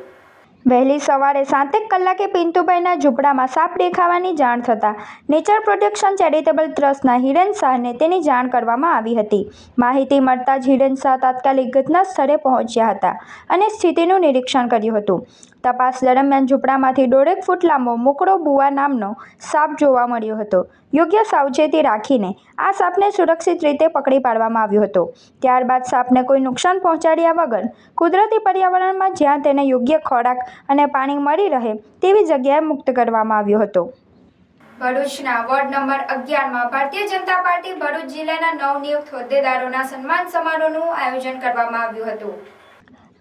વહેલી સવારે 7 કલાકે પિન્ટુભાઈના ઝૂંપડામાં સાપ દેખાવાની જાણ થતાં નેચર પ્રોટેક્શન ચેરિટેબલ ટ્રસ્ટના હિરેન શાહને તેની જાણ કરવામાં આવી હતી. માહિતી મળતા જ હિરેન શાહ તાત્કાલિક ઘટના સ્થળે પહોંચ્યા હતા અને સ્થિતિનું નિરીક્ષણ કર્યું હતું. તપાસ દરમિયાન ઝૂંપડામાંથી 1.5 ફૂટ લાંબો મોકળો બુવા નામનો સાપ જોવા મળ્યો હતો. યોગ્ય સાવચેતી રાખીને આ સાપને સુરક્ષિત રીતે પકડી પાડવામાં આવ્યો હતો. ત્યારબાદ સાપને કોઈ નુકસાન પહોંચાડ્યા વગર કુદરતી પર્યાવરણમાં જ્યાં તેને યોગ્ય ખોરાક અને પાણી મળી રહે તેવી જગ્યાએ મુક્ત કરવામાં આવ્યો હતો. ભરૂચના ward number 11માં Bharatiya Janata party Bharuch જિલ્લાના નવનિયુક્ત હોદ્દેદારોના સન્માન સમારોહનું આયોજન કરવામાં આવ્યું હતું.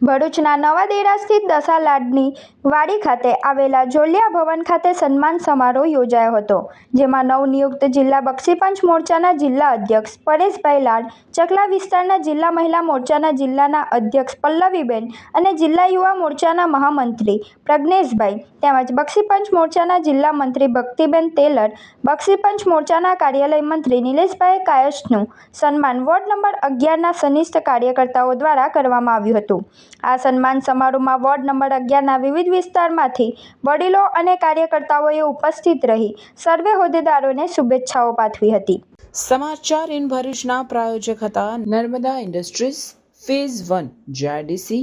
ભરૂચના નવા દેરા સ્થિત દસાલાડની વાડી ખાતે આવેલા જોલિયા ભવન ખાતે સન્માન સમારોહ યોજાયો હતો, જેમાં નવનિયુક્ત જિલ્લા બક્ષીપંચ મોરચાના જિલ્લા અધ્યક્ષ પરેશભાઈ લાડ, ચકલા વિસ્તારના જિલ્લા મહિલા મોરચાના જિલ્લાના અધ્યક્ષ પલ્લવીબેન અને જિલ્લા યુવા મોરચાના મહામંત્રી પ્રજ્ઞેશભાઈ તેમજ બક્ષીપંચ મોરચાના જિલ્લા મંત્રી ભક્તિબેન તેલર, બક્ષીપંચ મોરચાના કાર્યાલય મંત્રી નિલેશભાઈ કાયસ્થનું સન્માન વોર્ડ નંબર 11ના સનિષ્ઠ કાર્યકર્તાઓ દ્વારા કરવામાં આવ્યું હતું. આ સન્માન સમારોહમાં વોર્ડ નંબર 11ના વિવિધ વિસ્તારમાંથી વડીલો અને કાર્યકર્તાઓએ ઉપસ્થિત રહી સર્વે હોદ્દેદારોને શુભેચ્છાઓ પાઠવી હતી. સમાચાર ઇન ભરૂચના પ્રાયોજક હતા Narmada industries phase 1 JIDC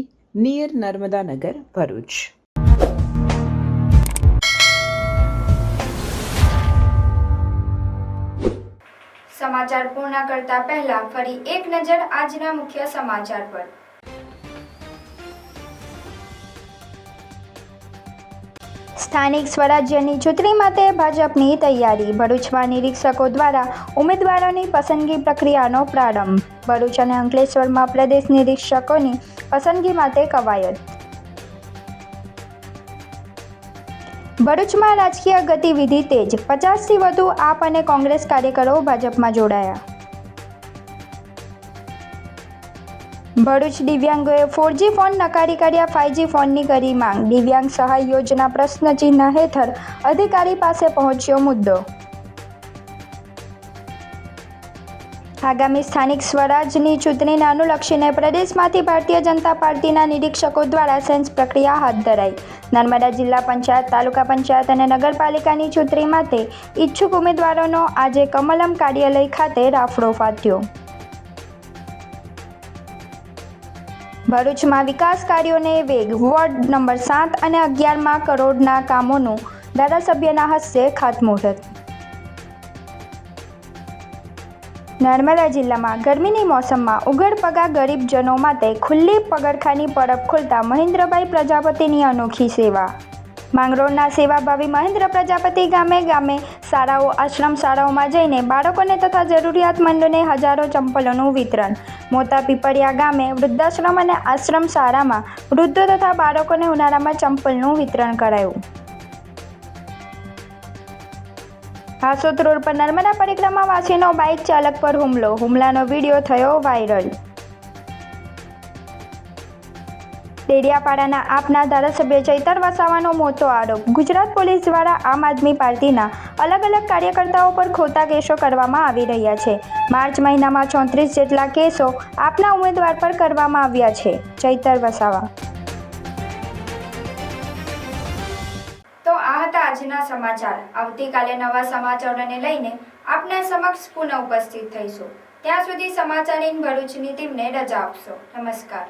near Narmada Nagar Bharuch. સમાચાર પૂર્ણ કરતા પહેલા ફરી એક નજર આજના મુખ્ય સમાચાર પર. સ્થાનિક સ્વરાજ્યની ચૂંટણી માટે ભાજપની તૈયારી. ભરૂચમાં નિરીક્ષકો દ્વારા ઉમેદવારોની પસંદગી પ્રક્રિયાનો પ્રારંભ. ભરૂચ અને અંકલેશ્વરમાં પ્રદેશ નિરીક્ષકોની પસંદગી માટે કવાયત. ભરૂચમાં રાજકીય ગતિવિધિ તેજ. 50થી વધુ આપ અને કોંગ્રેસ કાર્યકરો ભાજપમાં જોડાયા. ભરૂચ દિવ્યાંગોએ 4G ફોન નકારી કાઢ્યા, 5G ફોનની કરી માંગ. દિવ્યાંગ સહાય યોજના પ્રશ્નચિહ્ન હેઠળ અધિકારી પાસે પહોંચ્યો મુદ્દો. આગામી સ્થાનિક સ્વરાજની ચૂંટણીને અનુલક્ષીને પ્રદેશમાંથી ભારતીય જનતા પાર્ટીના નિરીક્ષકો દ્વારા સેન્સ પ્રક્રિયા હાથ ધરાઈ. નર્મદા જિલ્લા પંચાયત, તાલુકા પંચાયત અને નગરપાલિકાની ચૂંટણી માટે ઈચ્છુક ઉમેદવારોનો આજે કમલમ કાર્યાલય ખાતે રાફડો ફાટ્યો. ભરૂચમાં વિકાસ કાર્યોને વેગ. વોર્ડ નંબર 7 અને 11માં કરોડના કામોનું ધારાસભ્યના હસ્તે ખાતમુહૂર્ત. નર્મદા જિલ્લામાં ગરમીની મોસમમાં ઉઘડપગા ગરીબજનો માટે ખુલ્લી પગરખાની પરબ ખોલતા મહેન્દ્રભાઈ પ્રજાપતિની અનોખી સેવા. માંગરોળના સેવાભાવી મહેન્દ્ર પ્રજાપતિ ગામે ગામે શાળાઓ, આશ્રમ શાળાઓમાં જઈને બાળકોને તથા જરૂરિયાતમંદોને હજારો ચંપલોનું વિતરણ. મોટા પીપળિયા ગામે વૃદ્ધાશ્રમ અને આશ્રમ શાળામાં વૃદ્ધો તથા બાળકોને ઉનાળામાં ચંપલનું વિતરણ કરાયું. હાસોદ રોડ પર નર્મદા પરિક્રમાવાસીનો બાઇક ચાલક પર હુમલો. હુમલાનો વિડીયો થયો વાયરલ. ડેડિયાપાડાના આપના ધારાસભ્ય ચૈતર વસાવાનો મોટો આરોપ. ગુજરાત પોલીસ દ્વારા આમ આદમી પાર્ટીના અલગ અલગ કાર્યકર્તાઓ પર ખોટા કેસો કરવામાં આવી રહ્યા છે. માર્ચ મહિનામાં 34 જેટલા કેસો આપના ઉમેદવાર પર કરવામાં આવ્યા છે. ચૈતર વસાવા. તો આ હતા આજના સમાચાર. આવતીકાલે નવા સમાચારોને લઈને આપના સમક્ષ પુનઃ ઉપસ્થિત થઈશું. ત્યાં સુધી સમાચાર ઇન ભરૂચની ટીમને રજા આપશો. નમસ્કાર.